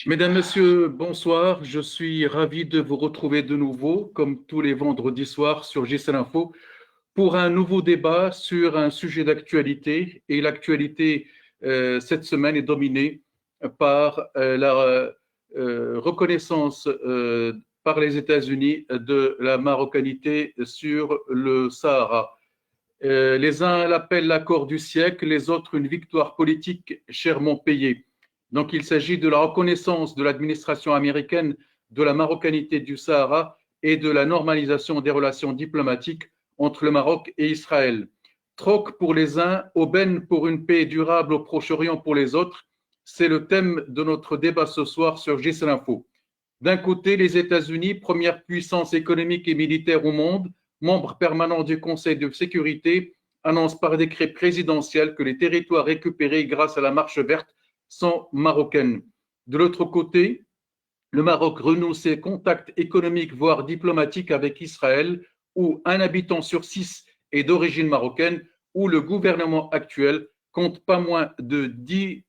Mesdames, Messieurs, bonsoir. Je suis ravi de vous retrouver de nouveau, comme tous les vendredis soirs sur GCL Info, pour un nouveau débat sur un sujet d'actualité. Et l'actualité cette semaine est dominée par la reconnaissance par les États-Unis de la marocanité sur le Sahara. Les uns l'appellent l'accord du siècle, les autres une victoire politique chèrement payée. Donc il s'agit de la reconnaissance de l'administration américaine de la marocanité du Sahara et de la normalisation des relations diplomatiques entre le Maroc et Israël. Troc pour les uns, aubaine pour une paix durable au Proche-Orient pour les autres, c'est le thème de notre débat ce soir sur GCL Info. D'un côté, les États-Unis, première puissance économique et militaire au monde, membre permanent du Conseil de sécurité, annonce par décret présidentiel que les territoires récupérés grâce à la marche verte sont marocaines. De l'autre côté, le Maroc renoue ses contacts économiques, voire diplomatiques avec Israël, où un habitant sur 6 est d'origine marocaine, où le gouvernement actuel compte pas moins de 10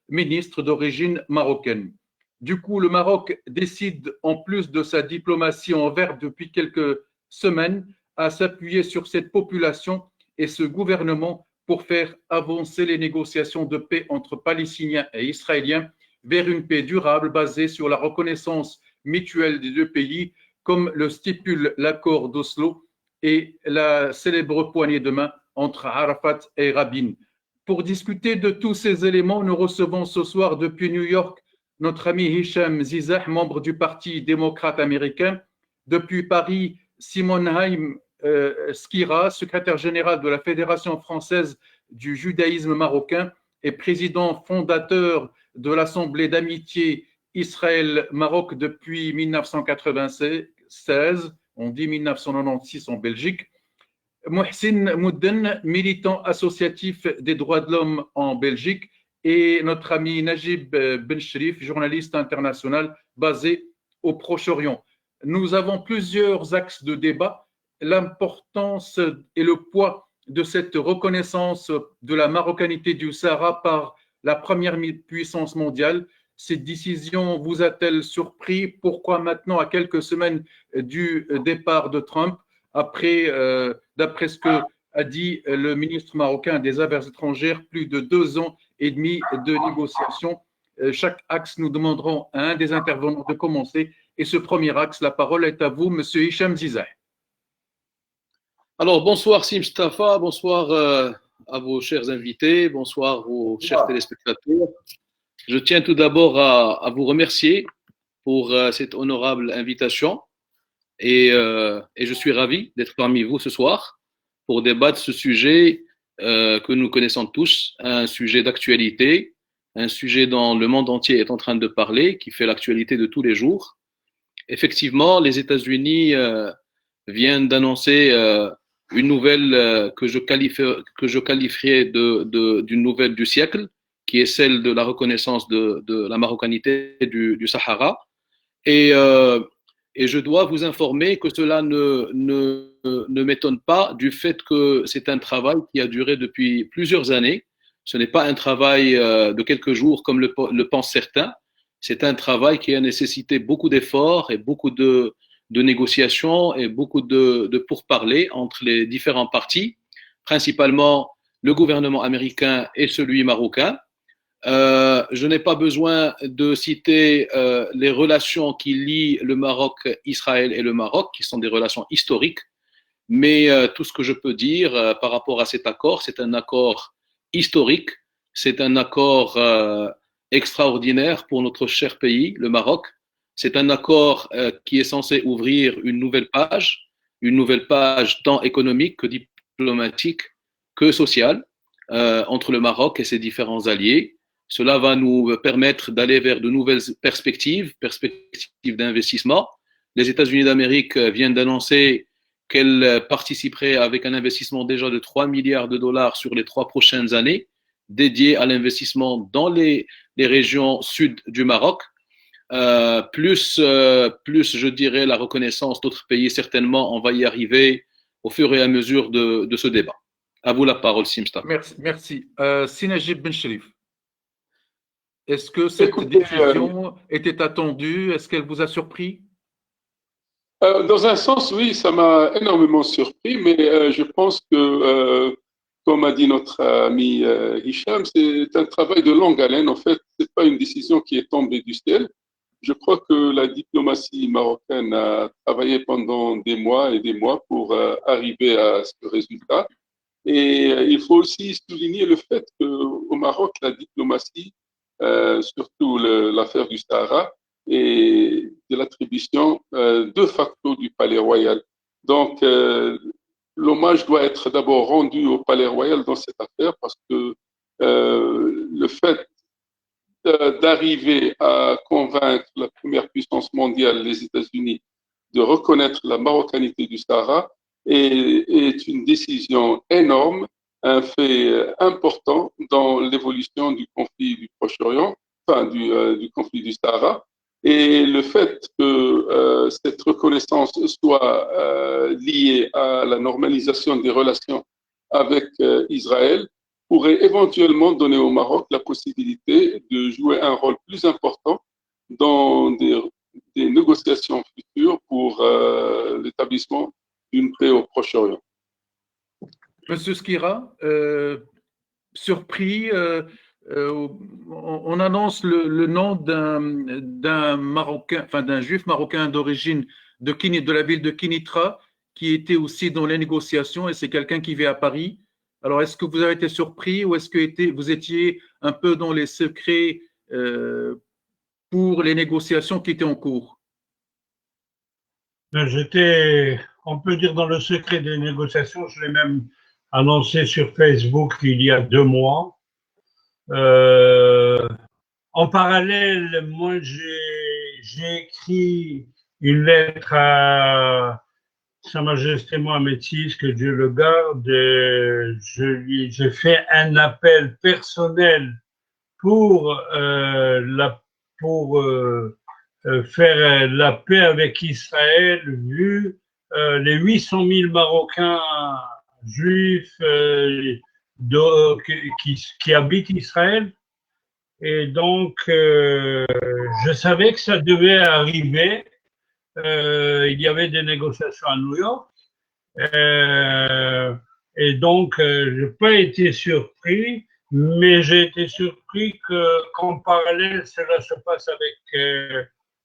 ministres d'origine marocaine. Du coup, le Maroc décide, en plus de sa diplomatie en vert depuis quelques semaines, à s'appuyer sur cette population et ce gouvernement pour faire avancer les négociations de paix entre Palestiniens et Israéliens vers une paix durable basée sur la reconnaissance mutuelle des deux pays, comme le stipule l'accord d'Oslo et la célèbre poignée de main entre Arafat et Rabin. Pour discuter de tous ces éléments, nous recevons ce soir depuis New York notre ami Hicham Zizah, membre du Parti démocrate américain. Depuis Paris, Simon Haim Skira, secrétaire général de la Fédération française du judaïsme marocain et président fondateur de l'Assemblée d'amitié Israël-Maroc depuis 1996, on dit 1996 en Belgique. Mohsin Moudden, militant associatif des droits de l'homme en Belgique, et notre ami Najib Ben Shrif, journaliste international basé au Proche-Orient. Nous avons plusieurs axes de débat. L'importance et le poids de cette reconnaissance de la marocanité du Sahara par la première puissance mondiale. Cette décision vous a-t-elle surpris? Pourquoi maintenant, à quelques semaines du départ de Trump, après, d'après ce que a dit le ministre marocain des Affaires étrangères, plus de 2 ans et demi de négociations. Chaque axe, nous demanderons à un des intervenants de commencer. Et ce premier axe, la parole est à vous, Monsieur Hicham Zizah. Alors, bonsoir Sim Stafa, bonsoir à vos chers invités, bonsoir aux chers téléspectateurs. Je tiens tout d'abord à vous remercier pour cette honorable invitation et je suis ravi d'être parmi vous ce soir pour débattre ce sujet que nous connaissons tous, un sujet d'actualité, un sujet dont le monde entier est en train de parler, qui fait l'actualité de tous les jours. Effectivement, les États-Unis viennent d'annoncer une nouvelle que je qualifierais d'une nouvelle du siècle, qui est celle de la reconnaissance de la marocanité du Sahara. Et, euh, et je dois vous informer que cela ne m'étonne pas du fait que c'est un travail qui a duré depuis plusieurs années. Ce n'est pas un travail de quelques jours comme le pensent certains. C'est un travail qui a nécessité beaucoup d'efforts et beaucoup de négociations et beaucoup de pourparlers entre les différents partis, principalement le gouvernement américain et celui marocain. Je n'ai pas besoin de citer les relations qui lient le Maroc, Israël et le Maroc, qui sont des relations historiques, mais tout ce que je peux dire par rapport à cet accord, c'est un accord historique, c'est un accord extraordinaire pour notre cher pays, le Maroc. C'est un accord qui est censé ouvrir une nouvelle page tant économique que diplomatique que sociale entre le Maroc et ses différents alliés. Cela va nous permettre d'aller vers de nouvelles perspectives d'investissement. Les États-Unis d'Amérique viennent d'annoncer qu'elles participeraient avec un investissement déjà de 3 milliards de dollars sur les 3 prochaines années, dédié à l'investissement dans les régions sud du Maroc. Plus, je dirais, la reconnaissance d'autres pays, certainement, on va y arriver au fur et à mesure de ce débat. À vous la parole, Simsta. Merci. Sinajib Ben Shrif. Est-ce que cette Écoutez, décision était attendue? Est-ce qu'elle vous a surpris? dans un sens, oui, ça m'a énormément surpris, mais je pense que, comme a dit notre ami Hicham, c'est un travail de longue haleine. En fait, c'est pas une décision qui est tombée du ciel. Je crois que la diplomatie marocaine a travaillé pendant des mois et des mois pour arriver à ce résultat. Et il faut aussi souligner le fait qu'au Maroc, la diplomatie, surtout l'affaire du Sahara, est de l'attribution de facto du Palais Royal. Donc, l'hommage doit être d'abord rendu au Palais Royal dans cette affaire parce que le fait d'arriver à convaincre la première puissance mondiale, les États-Unis, de reconnaître la marocanité du Sahara est une décision énorme, un fait important dans l'évolution du conflit du Proche-Orient, enfin du conflit du Sahara. Et le fait que cette reconnaissance soit liée à la normalisation des relations avec Israël pourrait éventuellement donner au Maroc la possibilité de jouer un rôle plus important dans des négociations futures pour l'établissement d'une paix au Proche-Orient. Monsieur Skira, surpris, on annonce le nom d'un Marocain, enfin d'un Juif marocain d'origine de la ville de Kinitra, qui était aussi dans les négociations, et c'est quelqu'un qui vit à Paris. Alors, est-ce que vous avez été surpris ou est-ce que vous étiez un peu dans les secrets pour les négociations qui étaient en cours? J'étais, on peut dire, dans le secret des négociations. Je l'ai même annoncé sur Facebook il y a 2 mois. En parallèle, moi, j'ai écrit une lettre à Sa Majesté Mohamed VI, que Dieu le garde. J'ai fait un appel personnel pour faire la paix avec Israël, vu les 800 000 Marocains juifs qui habitent Israël. Et donc, je savais que ça devait arriver. Il y avait des négociations à New York. Et donc, je n'ai pas été surpris, mais j'ai été surpris qu'en parallèle, cela se passe avec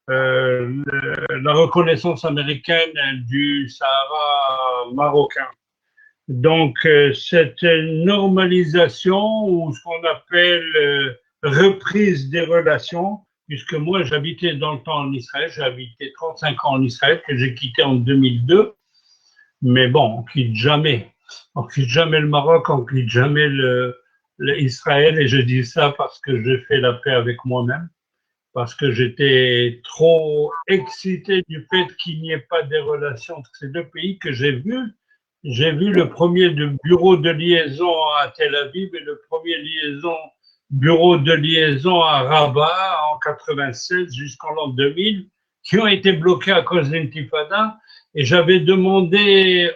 la reconnaissance américaine du Sahara marocain. Donc, cette normalisation, ou ce qu'on appelle reprise des relations, puisque moi j'habitais dans le temps en Israël, j'ai habité 35 ans en Israël, que j'ai quitté en 2002, mais bon, on quitte jamais le Maroc, on quitte jamais Israël, et je dis ça parce que j'ai fait la paix avec moi-même, parce que j'étais trop excité du fait qu'il n'y ait pas de relations entre ces deux pays que j'ai vu. J'ai vu le premier bureau de liaison à Tel Aviv et le premier bureau de liaison à Rabat en 96 jusqu'en l'an 2000, qui ont été bloqués à cause d'intifada. Et j'avais demandé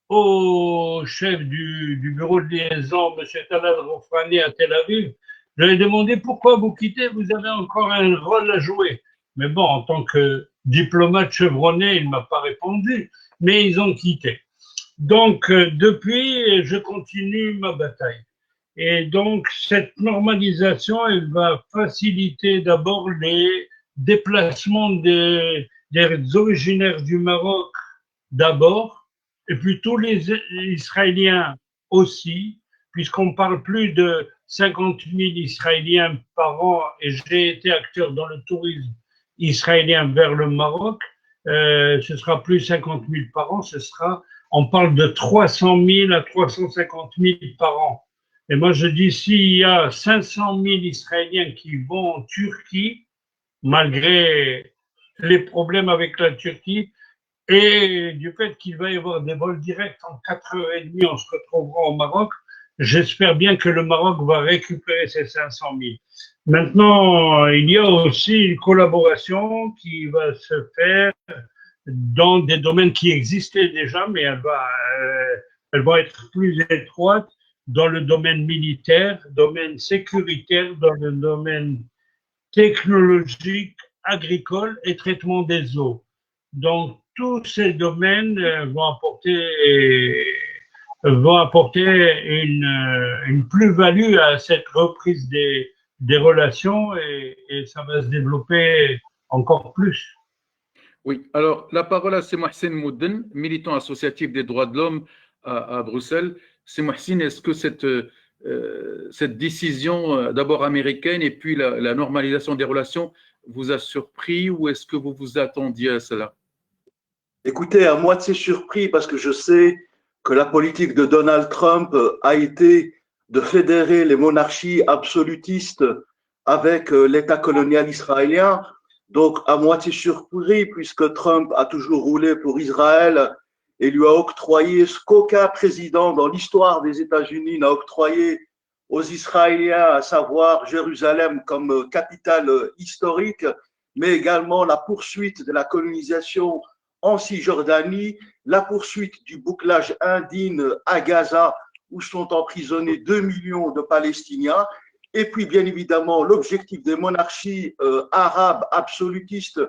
au chef du bureau de liaison, M. Talal Rofrani à Tel Aviv, je lui ai demandé pourquoi vous quittez, vous avez encore un rôle à jouer. Mais bon, en tant que diplomate chevronné, il ne m'a pas répondu, mais ils ont quitté. Donc, depuis, je continue ma bataille. Et donc, cette normalisation, elle va faciliter d'abord les déplacements des originaires du Maroc d'abord, et puis tous les Israéliens aussi, puisqu'on parle plus de 50 000 Israéliens par an, et j'ai été acteur dans le tourisme israélien vers le Maroc, ce sera plus 50 000 par an, on parle de 300 000 à 350 000 par an. Et moi, je dis, s'il y a 500 000 Israéliens qui vont en Turquie, malgré les problèmes avec la Turquie, et du fait qu'il va y avoir des vols directs en 4h30, on se retrouvera au Maroc, j'espère bien que le Maroc va récupérer ces 500 000. Maintenant, il y a aussi une collaboration qui va se faire dans des domaines qui existaient déjà, mais elle va être plus étroite dans le domaine militaire, domaine sécuritaire, dans le domaine technologique, agricole et traitement des eaux. Donc, tous ces domaines vont apporter une plus-value à cette reprise des relations et ça va se développer encore plus. Oui, alors la parole à C'est Mohsen Mouden, militant associatif des droits de l'homme à Bruxelles. C'est Mohsen, est-ce que cette décision d'abord américaine et puis la normalisation des relations vous a surpris ou est-ce que vous vous attendiez à cela? Écoutez, à moitié surpris parce que je sais que la politique de Donald Trump a été de fédérer les monarchies absolutistes avec l'État colonial israélien. Donc, à moitié surpris puisque Trump a toujours roulé pour Israël et lui a octroyé ce qu'aucun président dans l'histoire des États-Unis n'a octroyé aux Israéliens, à savoir Jérusalem comme capitale historique, mais également la poursuite de la colonisation en Cisjordanie, la poursuite du bouclage indigne à Gaza, où sont emprisonnés 2 millions de Palestiniens, et puis bien évidemment l'objectif des monarchies arabes absolutistes,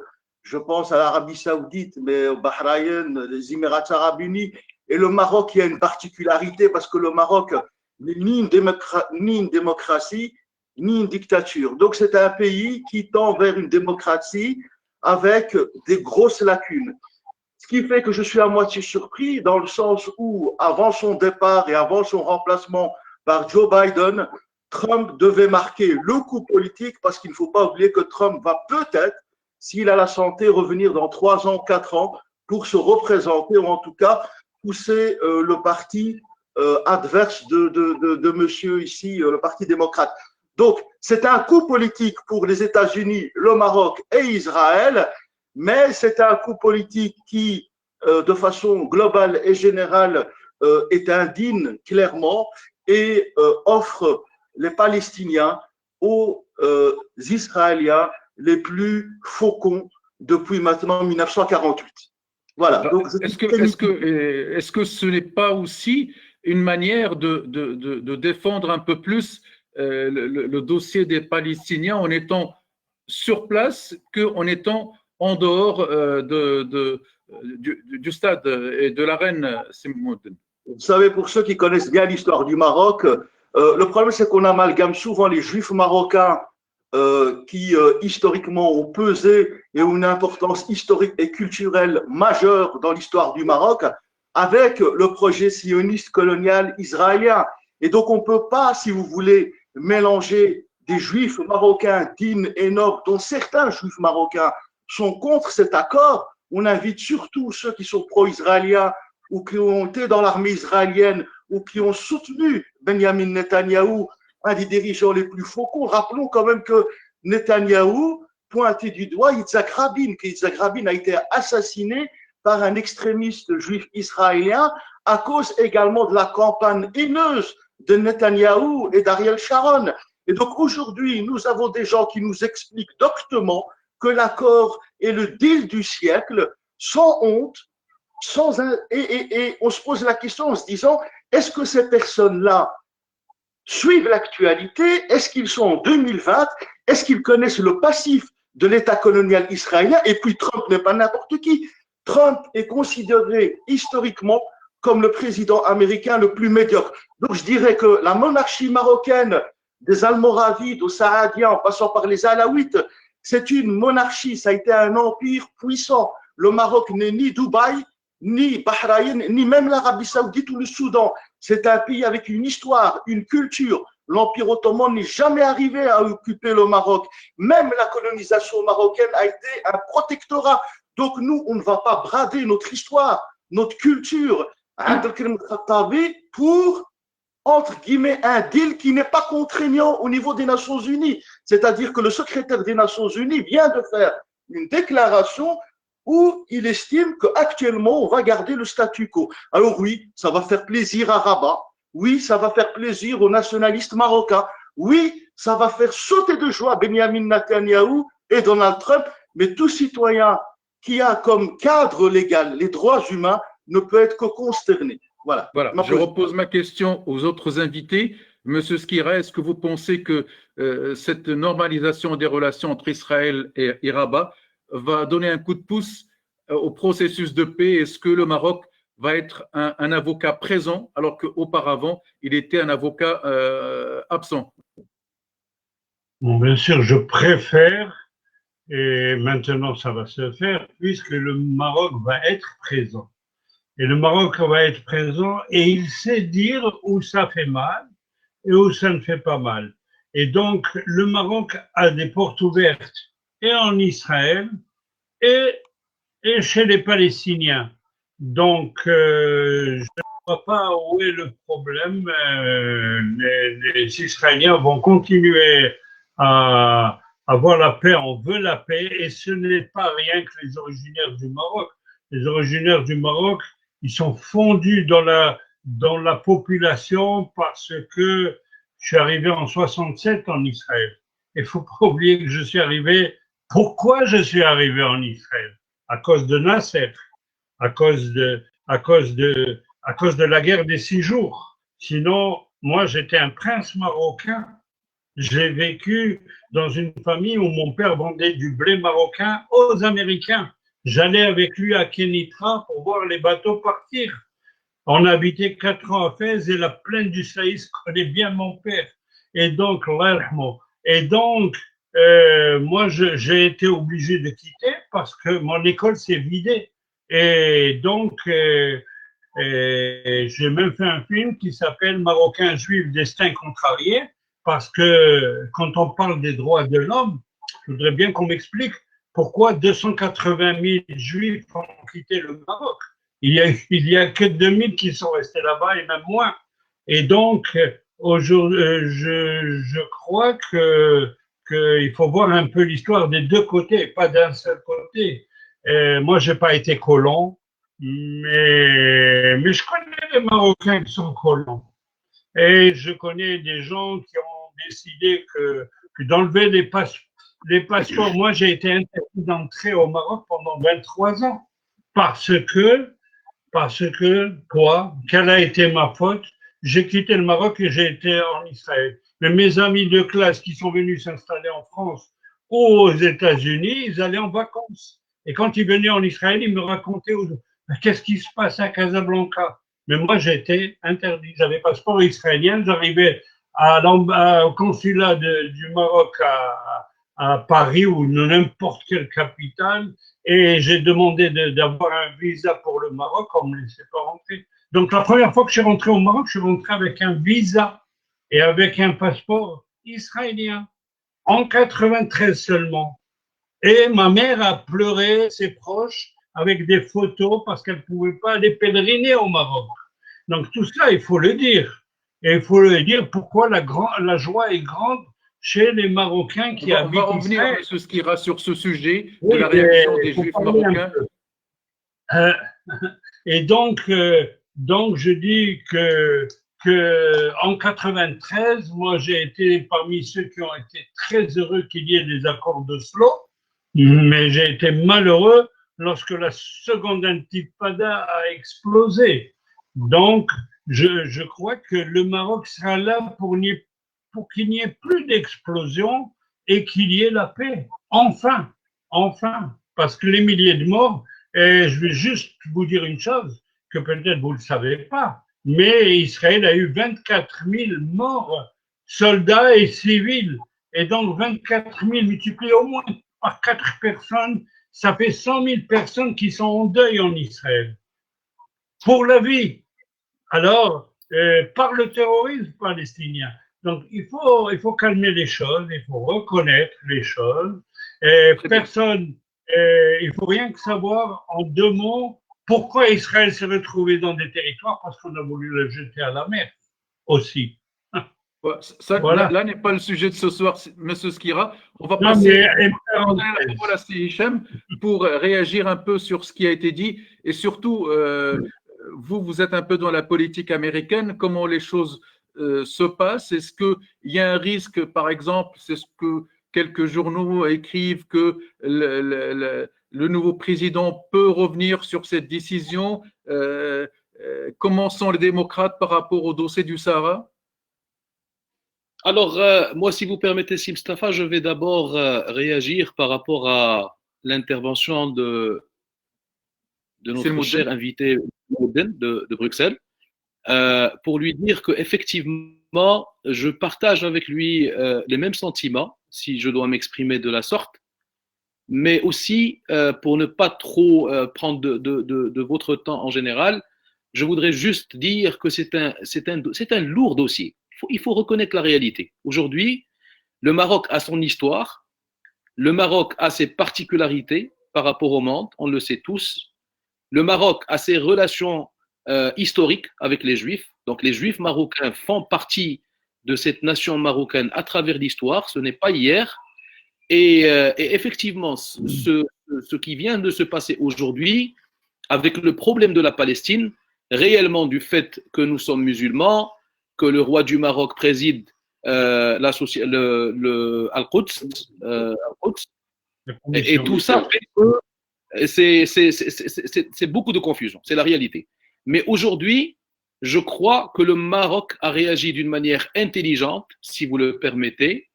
je pense à l'Arabie Saoudite, mais au Bahreïn, les Émirats Arabes Unis, et le Maroc, il y a une particularité parce que le Maroc n'est ni une démocratie, ni une dictature. Donc c'est un pays qui tend vers une démocratie avec des grosses lacunes. Ce qui fait que je suis à moitié surpris dans le sens où, avant son départ et avant son remplacement par Joe Biden, Trump devait marquer le coup politique parce qu'il ne faut pas oublier que Trump va peut-être, s'il a la santé, revenir dans 3 ans, 4 ans pour se représenter ou en tout cas pousser le parti adverse de monsieur ici, le parti démocrate. Donc, c'est un coup politique pour les États-Unis, le Maroc et Israël, mais c'est un coup politique qui, de façon globale et générale, est indigne, clairement, et offre les Palestiniens aux Israéliens les plus faucons depuis maintenant 1948. Voilà. Donc, est-ce que ce n'est pas aussi une manière de défendre un peu plus le dossier des Palestiniens en étant sur place qu'en étant en dehors du stade et de l'arène? Vous savez, pour ceux qui connaissent bien l'histoire du Maroc, le problème c'est qu'on amalgame souvent les Juifs marocains qui historiquement ont pesé et ont une importance historique et culturelle majeure dans l'histoire du Maroc avec le projet sioniste colonial israélien. Et donc on ne peut pas, si vous voulez, mélanger des Juifs marocains dignes et nobles, dont certains Juifs marocains sont contre cet accord. On invite surtout ceux qui sont pro-israéliens ou qui ont été dans l'armée israélienne ou qui ont soutenu Benjamin Netanyahou, un des dirigeants les plus faucons. Rappelons quand même que Netanyahou pointait du doigt Yitzhak Rabin, que Yitzhak Rabin a été assassiné par un extrémiste juif israélien à cause également de la campagne haineuse de Netanyahou et d'Ariel Sharon. Et donc aujourd'hui, nous avons des gens qui nous expliquent doctement que l'accord est le deal du siècle, sans honte, et on se pose la question en se disant, est-ce que ces personnes-là suivent l'actualité? Est-ce qu'ils sont en 2020? Est-ce qu'ils connaissent le passif de l'État colonial israélien? Et puis Trump n'est pas n'importe qui. Trump est considéré historiquement comme le président américain le plus médiocre. Donc je dirais que la monarchie marocaine des Almoravides aux Saadiens, en passant par les Alaouites, c'est une monarchie, ça a été un empire puissant. Le Maroc n'est ni Dubaï, ni Bahreïn, ni même l'Arabie Saoudite ou le Soudan. C'est un pays avec une histoire, une culture. L'Empire ottoman n'est jamais arrivé à occuper le Maroc. Même la colonisation marocaine a été un protectorat. Donc nous, on ne va pas brader notre histoire, notre culture, pour, entre guillemets, un deal qui n'est pas contraignant au niveau des Nations Unies. C'est-à-dire que le secrétaire des Nations Unies vient de faire une déclaration où il estime qu'actuellement, on va garder le statu quo. Alors oui, ça va faire plaisir à Rabat. Oui, ça va faire plaisir aux nationalistes marocains. Oui, ça va faire sauter de joie Benjamin Netanyahou et Donald Trump. Mais tout citoyen qui a comme cadre légal les droits humains ne peut être que consterné. Voilà. Je repose ma question aux autres invités. Monsieur Skira, est-ce que vous pensez que cette normalisation des relations entre Israël et Rabat va donner un coup de pouce au processus de paix? Est-ce que le Maroc va être un avocat présent alors qu'auparavant, il était un avocat absent? Bon, bien sûr, je préfère, et maintenant ça va se faire, puisque le Maroc va être présent. Et le Maroc va être présent et il sait dire où ça fait mal et où ça ne fait pas mal. Et donc, le Maroc a des portes ouvertes et en Israël et chez les Palestiniens. Donc, je ne vois pas où est le problème. Les Israéliens vont continuer à avoir la paix, on veut la paix, et ce n'est pas rien que les originaires du Maroc. Les originaires du Maroc, ils sont fondus dans la population parce que je suis arrivé en 67 en Israël. Il ne faut pas oublier que je suis arrivé. Pourquoi je suis arrivé en Israël? À cause de Nasser, à cause de la guerre des 6 jours. Sinon, moi, j'étais un prince marocain. J'ai vécu dans une famille où mon père vendait du blé marocain aux Américains. J'allais avec lui à Kenitra pour voir les bateaux partir. On a habité 4 ans à Fès et la plaine du Saïs connaît bien mon père. Et donc, moi, j'ai été obligé de quitter parce que mon école s'est vidée. Et donc, j'ai même fait un film qui s'appelle Marocain juif, destin contrarié, parce que quand on parle des droits de l'homme, je voudrais bien qu'on m'explique pourquoi 280 000 juifs ont quitté le Maroc. Il y a que 2000 qui sont restés là-bas et même moins. Et donc, aujourd'hui, je crois qu'il faut voir un peu l'histoire des deux côtés, pas d'un seul côté. Moi, j'ai pas été colon, mais je connais les Marocains qui sont colons. Et je connais des gens qui ont décidé que d'enlever les passeports. Moi, j'ai été interdit d'entrer au Maroc pendant 23 ans parce que, quoi, quelle a été ma faute? J'ai quitté le Maroc et j'ai été en Israël. Mais mes amis de classe qui sont venus s'installer en France ou aux États-Unis, ils allaient en vacances. Et quand ils venaient en Israël, ils me racontaient qu'est-ce qui se passe à Casablanca. Mais moi, j'étais interdit. J'avais passeport israélien. J'arrivais au consulat du Maroc à Paris ou n'importe quelle capitale et j'ai demandé d'avoir un visa pour le Maroc. On ne me laissait pas rentrer. Donc, la première fois que je suis rentré au Maroc, je suis rentré avec un visa et avec un passeport israélien en 93 seulement. Et ma mère a pleuré, ses proches, avec des photos parce qu'elle ne pouvait pas aller pèleriner au Maroc. Donc tout ça, il faut le dire. Et il faut le dire pourquoi la joie est grande chez les Marocains qui habitent Israël. On va revenir, M. Skira, sur ce sujet de la réaction des Juifs marocains. Et donc, je dis que en 93, moi j'ai été parmi ceux qui ont été très heureux qu'il y ait des accords d'Oslo, mais j'ai été malheureux lorsque la seconde intifada a explosé. Donc, je crois que le Maroc sera là pour qu'il n'y ait plus d'explosion et qu'il y ait la paix. Enfin, parce que les milliers de morts, et je vais juste vous dire une chose que peut-être vous ne le savez pas, mais Israël a eu 24 000 morts, soldats et civils. Et donc 24 000 multipliés au moins par 4 personnes, ça fait 100 000 personnes qui sont en deuil en Israël. Pour la vie. Alors, par le terrorisme palestinien. Donc, il faut calmer les choses, il faut reconnaître les choses. Il faut rien que savoir en 2 mots pourquoi Israël s'est retrouvé dans des territoires, parce qu'on a voulu le jeter à la mer aussi. Ça, voilà. Là n'est pas le sujet de ce soir, M. Skira. On va passer la parole à Hicham pour réagir un peu sur ce qui a été dit et surtout, vous êtes un peu dans la politique américaine. Comment les choses se passent? Est-ce qu'il y a un risque, par exemple, c'est ce que quelques journaux écrivent, que le nouveau président peut revenir sur cette décision? Comment sont les démocrates par rapport au dossier du Sahara? Alors, moi, si vous permettez, Si Mustafa, je vais d'abord réagir par rapport à l'intervention de C'est le notre mot cher invité de Bruxelles, pour lui dire qu'effectivement, je partage avec lui les mêmes sentiments, si je dois m'exprimer de la sorte, mais aussi, pour ne pas trop prendre de votre temps en général, je voudrais juste dire que c'est un lourd dossier. Il faut reconnaître la réalité. Aujourd'hui, le Maroc a son histoire, le Maroc a ses particularités par rapport au monde, on le sait tous. Le Maroc a ses relations historiques avec les Juifs. Donc les Juifs marocains font partie de cette nation marocaine à travers l'histoire. Ce n'est pas hier. Et effectivement, ce qui vient de se passer aujourd'hui, avec le problème de la Palestine, réellement du fait que nous sommes musulmans, que le roi du Maroc préside Al-Quds, et tout ça fait que c'est beaucoup de confusion, c'est la réalité. Mais aujourd'hui, je crois que le Maroc a réagi d'une manière intelligente, si vous le permettez.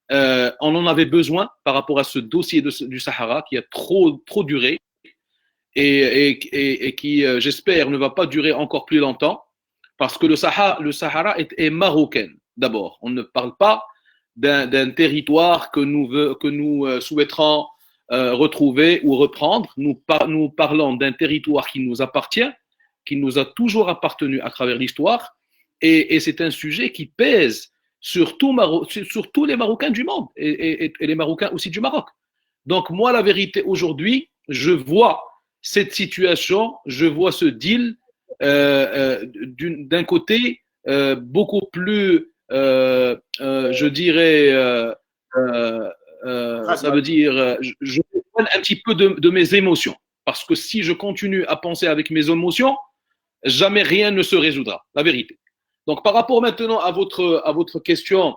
On en avait besoin par rapport à ce dossier du Sahara qui a trop duré et qui, j'espère, ne va pas durer encore plus longtemps parce que le Sahara est marocain d'abord. On ne parle pas d'un territoire que nous souhaiterons retrouver ou reprendre. Nous parlons d'un territoire qui nous appartient, qui nous a toujours appartenu à travers l'histoire et c'est un sujet qui pèse sur tous les Marocains du monde et les Marocains aussi du Maroc. Donc moi, la vérité aujourd'hui, je vois cette situation, je vois ce deal d'un côté beaucoup plus, je dirais, ça veut dire, je prends un petit peu de mes émotions. Parce que si je continue à penser avec mes émotions, jamais rien ne se résoudra, la vérité. Donc, par rapport maintenant à votre question,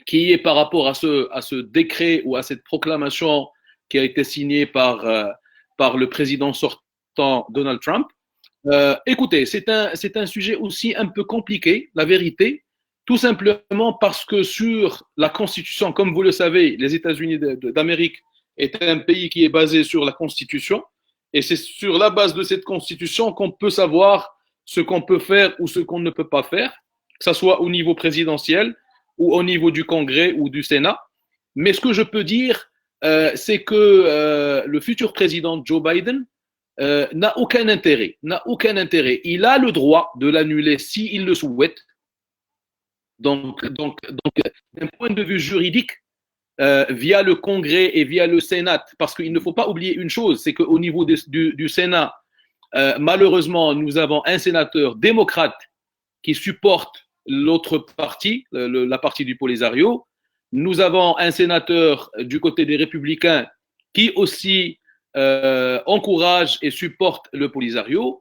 qui est par rapport à ce décret ou à cette proclamation qui a été signée par le président sortant Donald Trump, écoutez, c'est un sujet aussi un peu compliqué, la vérité, tout simplement parce que sur la Constitution, comme vous le savez, les États-Unis d'Amérique est un pays qui est basé sur la Constitution, et c'est sur la base de cette Constitution qu'on peut savoir ce qu'on peut faire ou ce qu'on ne peut pas faire, que ce soit au niveau présidentiel ou au niveau du Congrès ou du Sénat. Mais ce que je peux dire, c'est que le futur président Joe Biden n'a aucun intérêt. Il a le droit de l'annuler s'il le souhaite. Donc, d'un point de vue juridique, via le Congrès et via le Sénat, parce qu'il ne faut pas oublier une chose, c'est qu'au niveau du Sénat, malheureusement, nous avons un sénateur démocrate qui supporte l'autre partie, la partie du Polisario. Nous avons un sénateur du côté des Républicains qui aussi encourage et supporte le Polisario.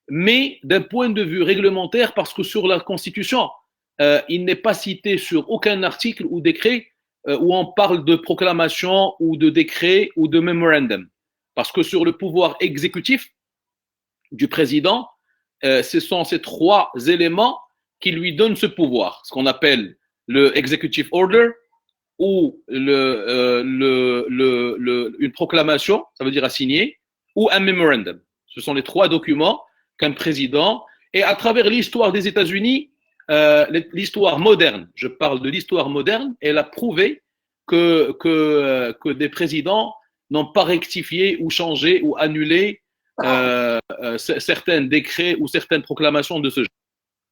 Mais d'un point de vue réglementaire, parce que sur la Constitution, il n'est pas cité sur aucun article ou décret où on parle de proclamation ou de décret ou de memorandum. Parce que sur le pouvoir exécutif du président, ce sont ces trois éléments qui lui donnent ce pouvoir, ce qu'on appelle le executive order ou une proclamation, ça veut dire à signer, ou un memorandum. Ce sont les trois documents qu'un président, et à travers l'histoire des États-Unis, l'histoire moderne, je parle de l'histoire moderne, elle a prouvé que des présidents n'ont pas rectifié ou changé ou annulé certains décrets ou certaines proclamations de ce genre.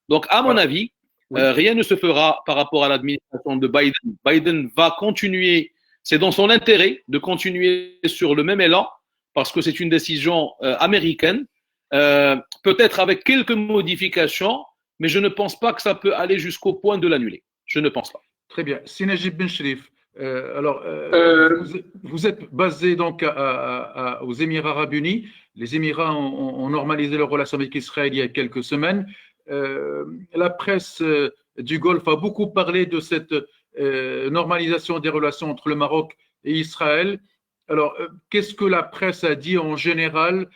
Donc, à mon avis, rien ne se fera par rapport à l'administration de Biden. Biden va continuer, c'est dans son intérêt de continuer sur le même élan parce que c'est une décision américaine, peut-être avec quelques modifications, mais je ne pense pas que ça peut aller jusqu'au point de l'annuler. Je ne pense pas. Très bien. Sinajib Ben Sherif, vous êtes basé donc aux Émirats Arabes Unis. Les Émirats ont normalisé leurs relations avec Israël il y a quelques semaines. La presse du Golfe a beaucoup parlé de cette normalisation des relations entre le Maroc et Israël. Alors, qu'est-ce que la presse a dit en général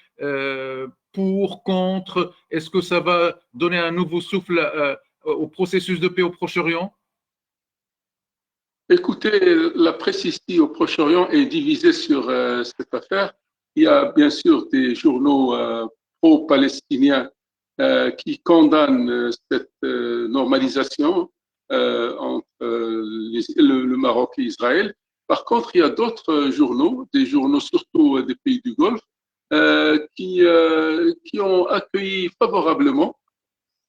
pour, contre? Est-ce que ça va donner un nouveau souffle au processus de paix au Proche-Orient? Écoutez, la presse ici au Proche-Orient est divisée sur cette affaire. Il y a bien sûr des journaux pro-palestiniens qui condamnent cette normalisation entre le Maroc et Israël. Par contre, il y a d'autres journaux, des journaux surtout des pays du Golfe, qui ont accueilli favorablement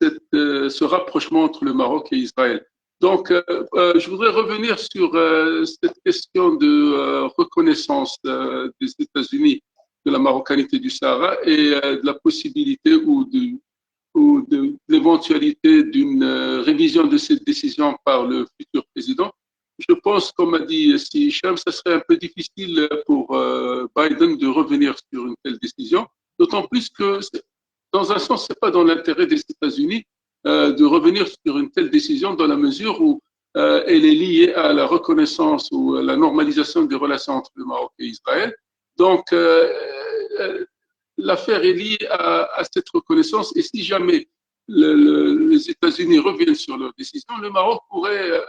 ce rapprochement entre le Maroc et Israël. Donc, je voudrais revenir sur cette question de reconnaissance des États-Unis de la marocanité du Sahara et de la possibilité ou de l'éventualité d'une révision de cette décision par le futur président. Je pense, comme a dit Hicham, ce serait un peu difficile pour Biden de revenir sur une telle décision, d'autant plus que, dans un sens, ce n'est pas dans l'intérêt des États-Unis de revenir sur une telle décision dans la mesure où elle est liée à la reconnaissance ou à la normalisation des relations entre le Maroc et Israël. Donc, l'affaire est liée à cette reconnaissance et si jamais les États-Unis reviennent sur leur décision, le Maroc pourrait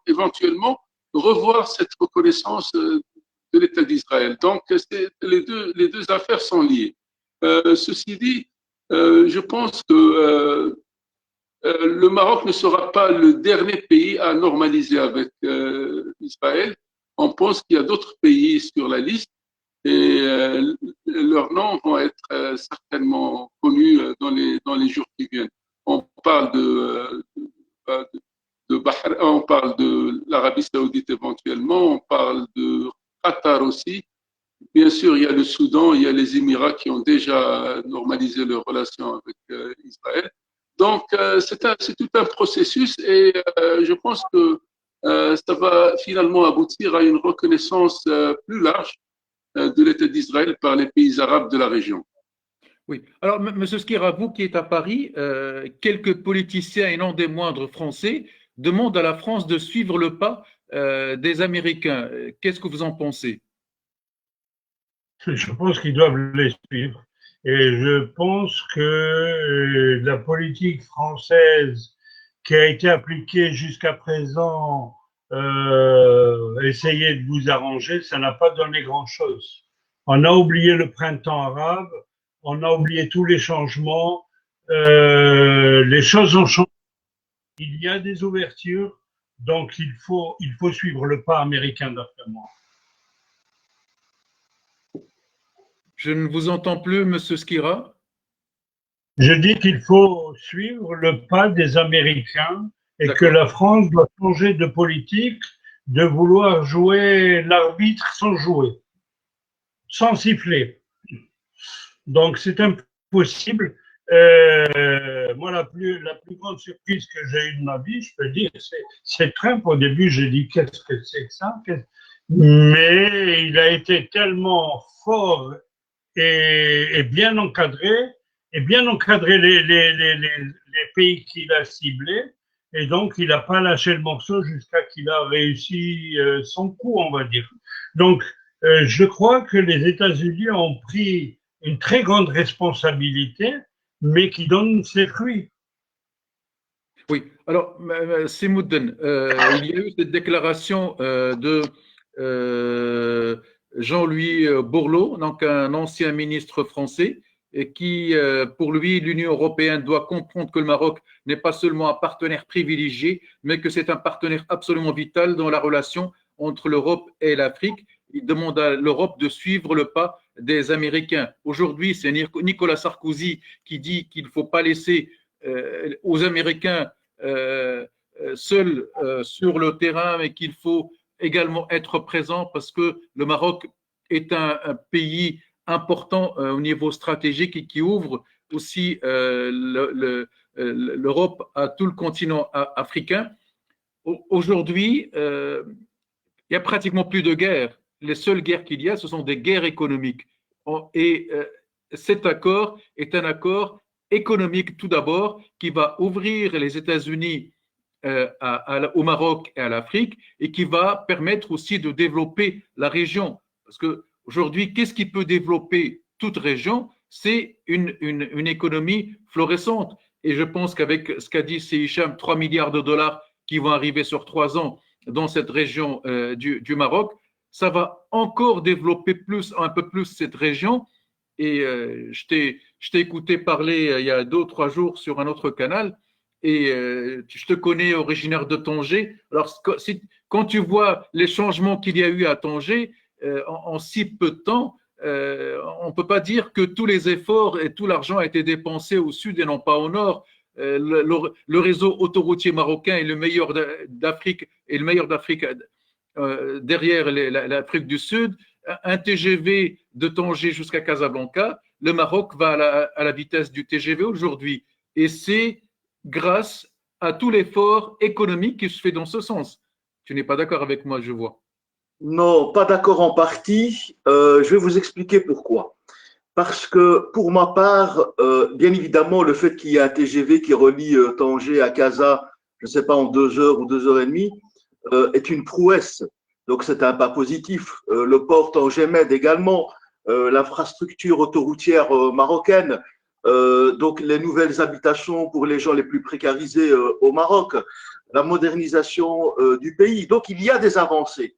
éventuellement revoir cette reconnaissance de l'État d'Israël. Donc, les deux affaires sont liées. Ceci dit, je pense que le Maroc ne sera pas le dernier pays à normaliser avec Israël. On pense qu'il y a d'autres pays sur la liste et leurs noms vont être certainement connus dans les jours qui viennent. On parle on parle de l'Arabie Saoudite éventuellement, on parle de Qatar aussi. Bien sûr, il y a le Soudan, il y a les Émirats qui ont déjà normalisé leurs relations avec Israël. Donc, c'est tout un processus et je pense que ça va finalement aboutir à une reconnaissance plus large de l'État d'Israël par les pays arabes de la région. Oui. Alors, M. Skira, vous qui êtes à Paris, quelques politiciens et non des moindres français demandent à la France de suivre le pas des Américains. Qu'est-ce que vous en pensez? Je pense qu'ils doivent les suivre. Et je pense que la politique française qui a été appliquée jusqu'à présent, essayer de vous arranger, ça n'a pas donné grand-chose. On a oublié le printemps arabe, on a oublié tous les changements, les choses ont changé. Il y a des ouvertures, donc il faut suivre le pas américain d'après moi. Je ne vous entends plus, M. Skira. Je dis qu'il faut suivre le pas des Américains et que la France doit changer de politique, de vouloir jouer l'arbitre sans jouer, sans siffler. Donc c'est impossible. Moi, la plus grande surprise que j'ai eue de ma vie, je peux dire, c'est Trump. Au début, j'ai dit qu'est-ce que c'est que ça? Mais il a été tellement fort et bien encadré les pays qu'il a ciblés, et donc il n'a pas lâché le morceau jusqu'à qu'il a réussi son coup, on va dire. Donc, je crois que les États-Unis ont pris une très grande responsabilité, mais qui donne ses fruits. Oui, alors, Simouden, il y a eu cette déclaration de Jean-Louis Borloo, donc un ancien ministre français, et qui, pour lui, l'Union européenne doit comprendre que le Maroc n'est pas seulement un partenaire privilégié, mais que c'est un partenaire absolument vital dans la relation entre l'Europe et l'Afrique. Il demande à l'Europe de suivre le pas des Américains. Aujourd'hui, c'est Nicolas Sarkozy qui dit qu'il ne faut pas laisser aux Américains seuls sur le terrain, mais qu'il faut également être présent parce que le Maroc est un pays important au niveau stratégique et qui ouvre aussi l'Europe à tout le continent africain. Aujourd'hui, il n'y a pratiquement plus de guerres. Les seules guerres qu'il y a, ce sont des guerres économiques. Et cet accord est un accord économique tout d'abord qui va ouvrir les États-Unis au Maroc et à l'Afrique et qui va permettre aussi de développer la région. Parce qu'aujourd'hui, qu'est-ce qui peut développer toute région? C'est une économie florissante. Et je pense qu'avec ce qu'a dit Hicham, 3 milliards de dollars qui vont arriver sur 3 ans dans cette région du Maroc, ça va encore développer un peu plus cette région. Et je t'ai écouté parler il y a 2 ou 3 jours sur un autre canal, et je te connais originaire de Tanger. Alors, quand tu vois les changements qu'il y a eu à Tanger en si peu de temps, on ne peut pas dire que tous les efforts et tout l'argent a été dépensé au sud et non pas au nord. Le réseau autoroutier marocain est le meilleur d'Afrique, et le meilleur d'Afrique derrière l'Afrique du Sud. Un TGV de Tanger jusqu'à Casablanca, le Maroc va à la vitesse du TGV aujourd'hui. Et c'est grâce à tout l'effort économique qui se fait dans ce sens. Tu n'es pas d'accord avec moi, je vois. Non, pas d'accord en partie. Je vais vous expliquer pourquoi. Parce que pour ma part, bien évidemment, le fait qu'il y ait un TGV qui relie Tanger à Casa, je ne sais pas, en 2 heures ou 2 heures et demie, est une prouesse. Donc c'est un pas positif. Le port Tanger-Med également, l'infrastructure autoroutière marocaine, donc les nouvelles habitations pour les gens les plus précarisés au Maroc, la modernisation du pays. Donc il y a des avancées.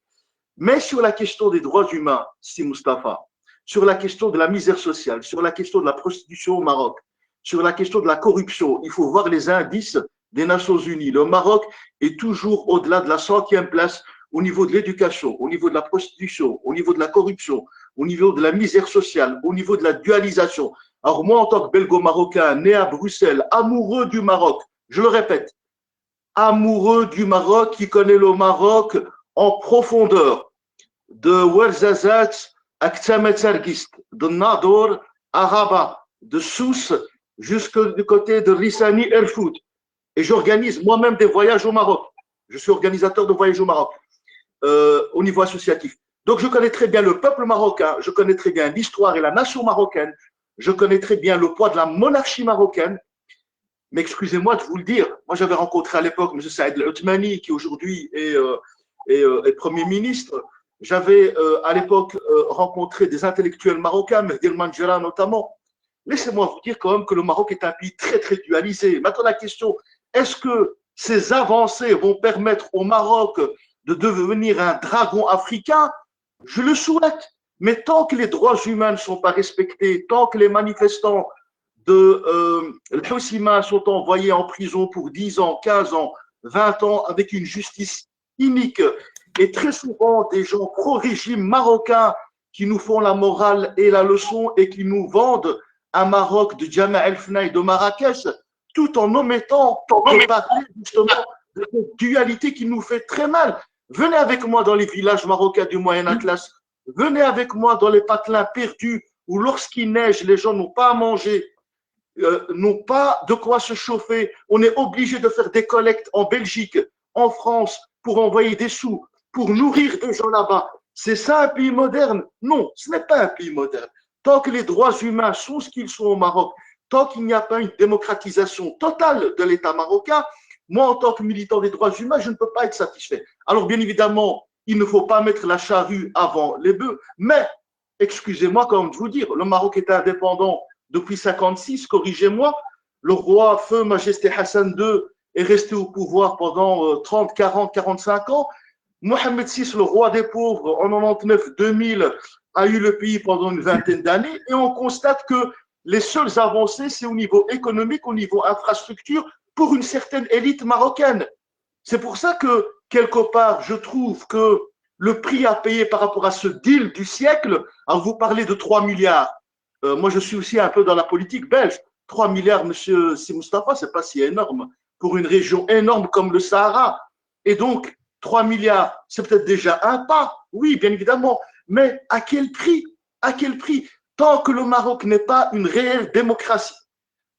Mais sur la question des droits humains, si Mustapha, sur la question de la misère sociale, sur la question de la prostitution au Maroc, sur la question de la corruption, il faut voir les indices des Nations Unies. Le Maroc est toujours au-delà de la 100e place au niveau de l'éducation, au niveau de la prostitution, au niveau de la corruption, au niveau de la misère sociale, au niveau de la dualisation. Alors moi, en tant que belgo-marocain, né à Bruxelles, amoureux du Maroc, je le répète, amoureux du Maroc, qui connaît le Maroc en profondeur, de Ouarzazate à Ktamet Sargist, de Nador à Rabat, de Sousse jusqu'au côté de Rissani Erfoud. Et j'organise moi-même des voyages au Maroc. Je suis organisateur de voyages au Maroc au niveau associatif. Donc je connais très bien le peuple marocain, je connais très bien l'histoire et la nation marocaine, je connais très bien le poids de la monarchie marocaine. Mais excusez-moi de vous le dire, moi j'avais rencontré à l'époque M. Saïd El-Othmani, qui aujourd'hui est Premier ministre. J'avais à l'époque rencontré des intellectuels marocains, Mehdi El-Manjera notamment. Laissez-moi vous dire quand même que le Maroc est un pays très très dualisé. Maintenant la question, est-ce que ces avancées vont permettre au Maroc de devenir un dragon africain? Je le souhaite. Mais tant que les droits humains ne sont pas respectés, tant que les manifestants de l'Houssima sont envoyés en prison pour 10 ans, 15 ans, 20 ans, avec une justice inique, et très souvent des gens pro-régime marocains qui nous font la morale et la leçon et qui nous vendent un Maroc de Jama el-Fnaï de Marrakech, tout en omettant de parler justement de cette dualité qui nous fait très mal. Venez avec moi dans les villages marocains du Moyen Atlas, venez avec moi dans les patelins perdus où lorsqu'il neige, les gens n'ont pas à manger, n'ont pas de quoi se chauffer. On est obligé de faire des collectes en Belgique, en France, pour envoyer des sous, pour nourrir des gens là-bas. C'est ça un pays moderne? Non, ce n'est pas un pays moderne. Tant que les droits humains sont ce qu'ils sont au Maroc, tant qu'il n'y a pas une démocratisation totale de l'État marocain, moi, en tant que militant des droits humains, je ne peux pas être satisfait. Alors, bien évidemment, il ne faut pas mettre la charrue avant les bœufs, mais, excusez-moi quand même de vous dire, le Maroc est indépendant depuis 1956, corrigez-moi, le roi Feu Majesté Hassan II est resté au pouvoir pendant 30, 40, 45 ans. Mohamed VI, le roi des pauvres, en 99-2000, a eu le pays pendant une vingtaine d'années, et on constate que les seules avancées, c'est au niveau économique, au niveau infrastructure, pour une certaine élite marocaine. C'est pour ça que, quelque part, je trouve que le prix à payer par rapport à ce deal du siècle, alors vous parlez de 3 milliards, moi je suis aussi un peu dans la politique belge, 3 milliards, monsieur Si Mustapha, c'est pas si énorme, pour une région énorme comme le Sahara. Et donc, 3 milliards, c'est peut-être déjà un pas, oui, bien évidemment, mais à quel prix? À quel prix? Tant que le Maroc n'est pas une réelle démocratie,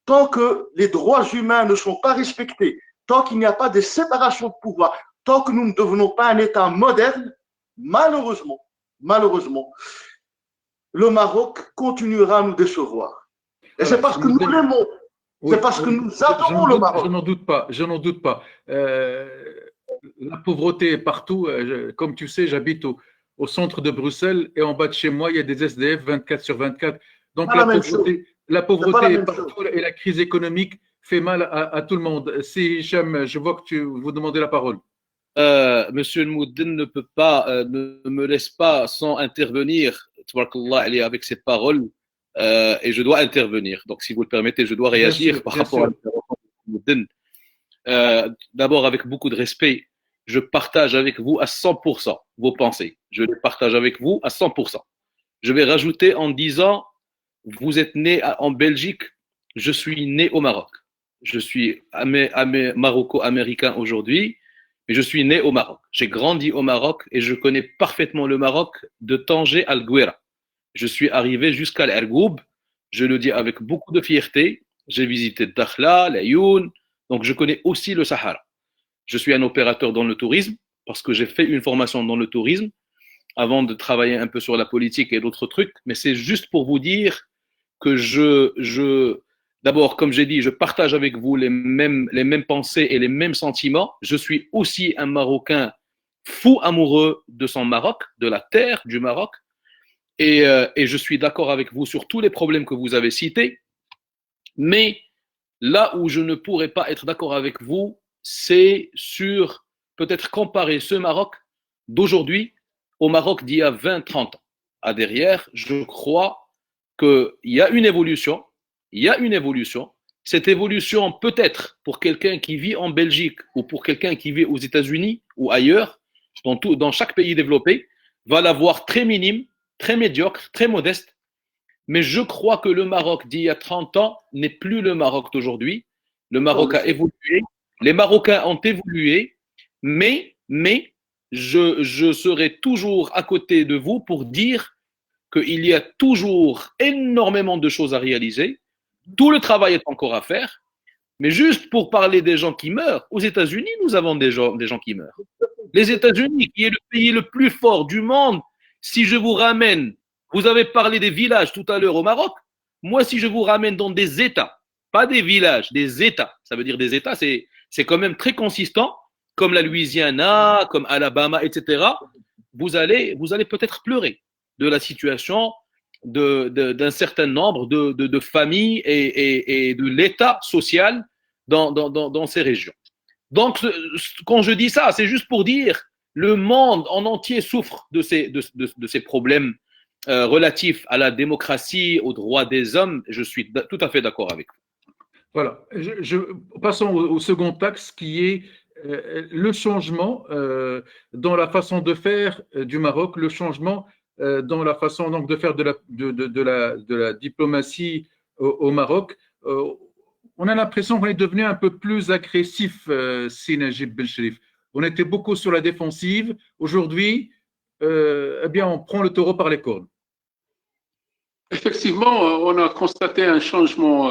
tant que les droits humains ne sont pas respectés, tant qu'il n'y a pas de séparation de pouvoir, tant que nous ne devenons pas un État moderne, malheureusement, le Maroc continuera à nous décevoir. Et c'est parce que nous l'aimons, c'est parce que nous adorons le Maroc. Je n'en doute pas. La pauvreté est partout. Comme tu sais, j'habite au centre de Bruxelles, et en bas de chez moi, il y a des SDF 24 sur 24. Donc la pauvreté est partout, et la crise économique fait mal à tout le monde. Si Hicham, je vois que vous demandez la parole. Monsieur Moudin ne peut pas, ne me laisse pas sans intervenir, tabarakallah, elle est avec ses paroles, et je dois intervenir. Donc, si vous le permettez, je dois réagir sûr, par bien rapport à sûr. l'intervention de Moudin. D'abord, avec beaucoup de respect, je partage avec vous à 100% vos pensées. Je les partage avec vous à 100%. Je vais rajouter en disant, vous êtes né en Belgique, je suis né au Maroc. Je suis maroco-américain aujourd'hui, mais je suis né au Maroc. J'ai grandi au Maroc et je connais parfaitement le Maroc de Tanger à Guera. Je suis arrivé jusqu'à l'Ergoub. Je le dis avec beaucoup de fierté. J'ai visité Dakhla, l'Ayoun, donc je connais aussi le Sahara. Je suis un opérateur dans le tourisme parce que j'ai fait une formation dans le tourisme avant de travailler un peu sur la politique et d'autres trucs, mais c'est juste pour vous dire que d'abord, comme j'ai dit, je partage avec vous les mêmes pensées et les mêmes sentiments. Je suis aussi un Marocain fou amoureux de son Maroc, de la terre du Maroc, et je suis d'accord avec vous sur tous les problèmes que vous avez cités, mais là où je ne pourrais pas être d'accord avec vous, c'est sur peut-être comparer ce Maroc d'aujourd'hui au Maroc d'il y a 20-30 ans. À derrière, je crois qu'il y a une évolution. Il y a une évolution. Cette évolution, peut-être pour quelqu'un qui vit en Belgique ou pour quelqu'un qui vit aux États-Unis ou ailleurs, dans chaque pays développé, va la voir très minime, très médiocre, très modeste. Mais je crois que le Maroc d'il y a 30 ans n'est plus le Maroc d'aujourd'hui. Le Maroc a évolué, les Marocains ont évolué, mais je serai toujours à côté de vous pour dire qu'il y a toujours énormément de choses à réaliser. Tout le travail est encore à faire. Mais juste pour parler des gens qui meurent, aux États-Unis, nous avons des gens qui meurent. Les États-Unis, qui est le pays le plus fort du monde, si je vous ramène, vous avez parlé des villages tout à l'heure au Maroc, moi, si je vous ramène dans des États, pas des villages, des États, ça veut dire des États, c'est quand même très consistant, comme la Louisiana, comme Alabama, etc., vous allez peut-être pleurer de la situation d'un certain nombre de familles et de l'état social dans ces régions. Donc, quand je dis ça, c'est juste pour dire le monde en entier souffre de ces problèmes relatifs à la démocratie, aux droits des hommes. Je suis tout à fait d'accord avec vous. Voilà. Passons au second axe qui est le changement dans la façon de faire du Maroc, le changement dans la façon donc, de faire de la diplomatie au Maroc. On a l'impression qu'on est devenu un peu plus agressif, si Najib Bencherif. On était beaucoup sur la défensive. Aujourd'hui, eh bien, on prend le taureau par les cornes. Effectivement, on a constaté un changement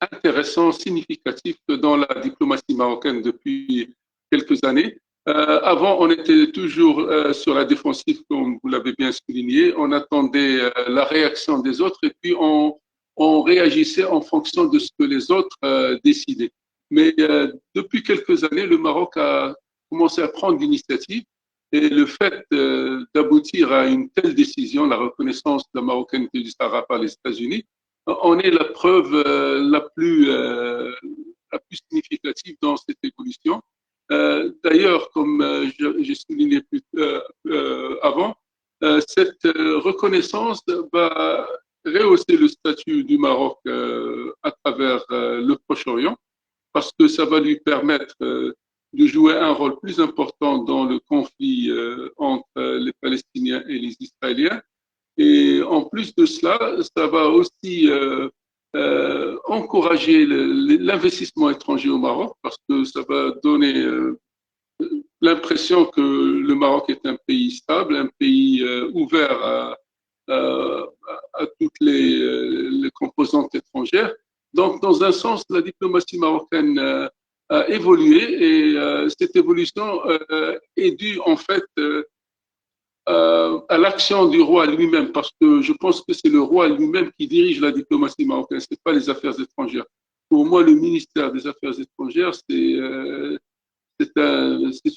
intéressant, significatif dans la diplomatie marocaine depuis quelques années. Avant, on était toujours sur la défensive, comme vous l'avez bien souligné. On attendait la réaction des autres et puis on réagissait en fonction de ce que les autres décidaient. Mais depuis quelques années, le Maroc a commencé à prendre l'initiative et le fait d'aboutir à une telle décision, la reconnaissance de la marocanité du Sahara par les États-Unis, en est la preuve la plus significative dans cette évolution. D'ailleurs, comme j'ai souligné avant, cette reconnaissance va rehausser le statut du Maroc à travers le Proche-Orient, parce que ça va lui permettre de jouer un rôle plus important dans le conflit entre les Palestiniens et les Israéliens. Et en plus de cela, ça va aussi encourager l'investissement étranger au Maroc, parce que ça va donner l'impression que le Maroc est un pays stable, un pays ouvert à toutes les composantes étrangères. Donc, dans un sens, la diplomatie marocaine a évolué et cette évolution est due en fait à l'action du roi lui-même, parce que je pense que c'est le roi lui-même qui dirige la diplomatie marocaine, ce n'est pas les affaires étrangères. Pour moi, le ministère des Affaires étrangères, c'est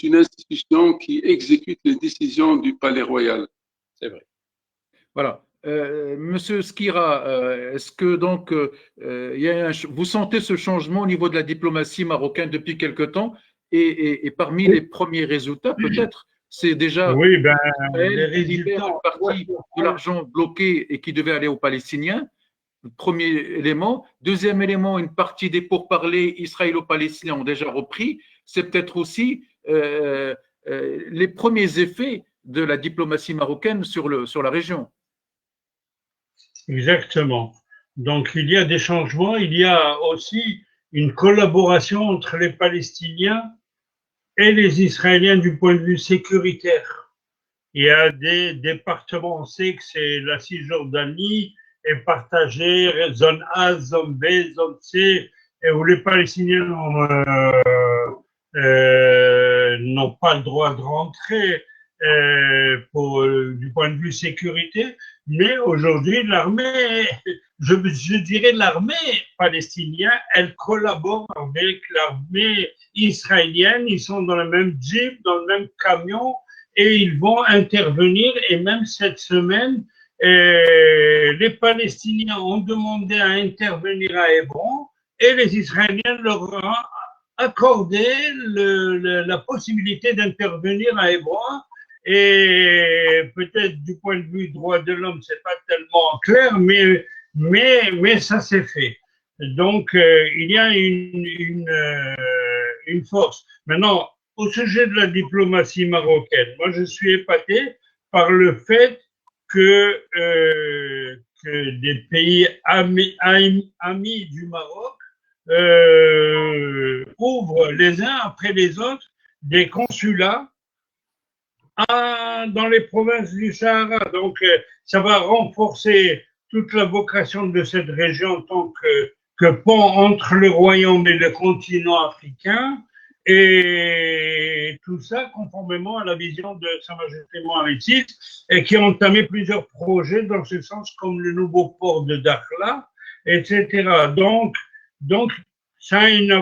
une institution qui exécute les décisions du palais royal. C'est vrai. Voilà. Monsieur Skira, est-ce que donc vous sentez ce changement au niveau de la diplomatie marocaine depuis quelque temps? Et parmi les premiers résultats, peut-être, c'est déjà Oui, ben, les Israël qui libère résultats. une partie de l'argent bloqué et qui devait aller aux Palestiniens. Premier élément. Deuxième élément, une partie des pourparlers israélo-palestiniens ont déjà repris. C'est peut-être aussi les premiers effets de la diplomatie marocaine sur la région. Exactement. Donc, il y a des changements. Il y a aussi une collaboration entre les Palestiniens et les Israéliens du point de vue sécuritaire. Il y a des départements, on sait que c'est la Cisjordanie est partagée, zone A, zone B, zone C, et où les Palestiniens n'ont pas le droit de rentrer du point de vue sécurité. Mais aujourd'hui, je dirais l'armée palestinienne, elle collabore avec l'armée israélienne. Ils sont dans le même jeep, dans le même camion, et ils vont intervenir. Et même cette semaine, les Palestiniens ont demandé à intervenir à Hébron, et les Israéliens leur ont accordé la possibilité d'intervenir à Hébron. Et peut-être du point de vue droit de l'homme, c'est pas tellement clair, mais ça s'est fait. Donc, il y a une force. Maintenant, au sujet de la diplomatie marocaine, moi, je suis épaté par le fait que des pays amis du Maroc ouvrent les uns après les autres des consulats dans les provinces du Sahara. Donc, ça va renforcer toute la vocation de cette région en tant que pont entre le royaume et le continent africain. Et tout ça conformément à la vision de Sa Majesté Mohamed VI, et qui a entamé plusieurs projets dans ce sens, comme le nouveau port de Dakhla, etc. Donc ça a une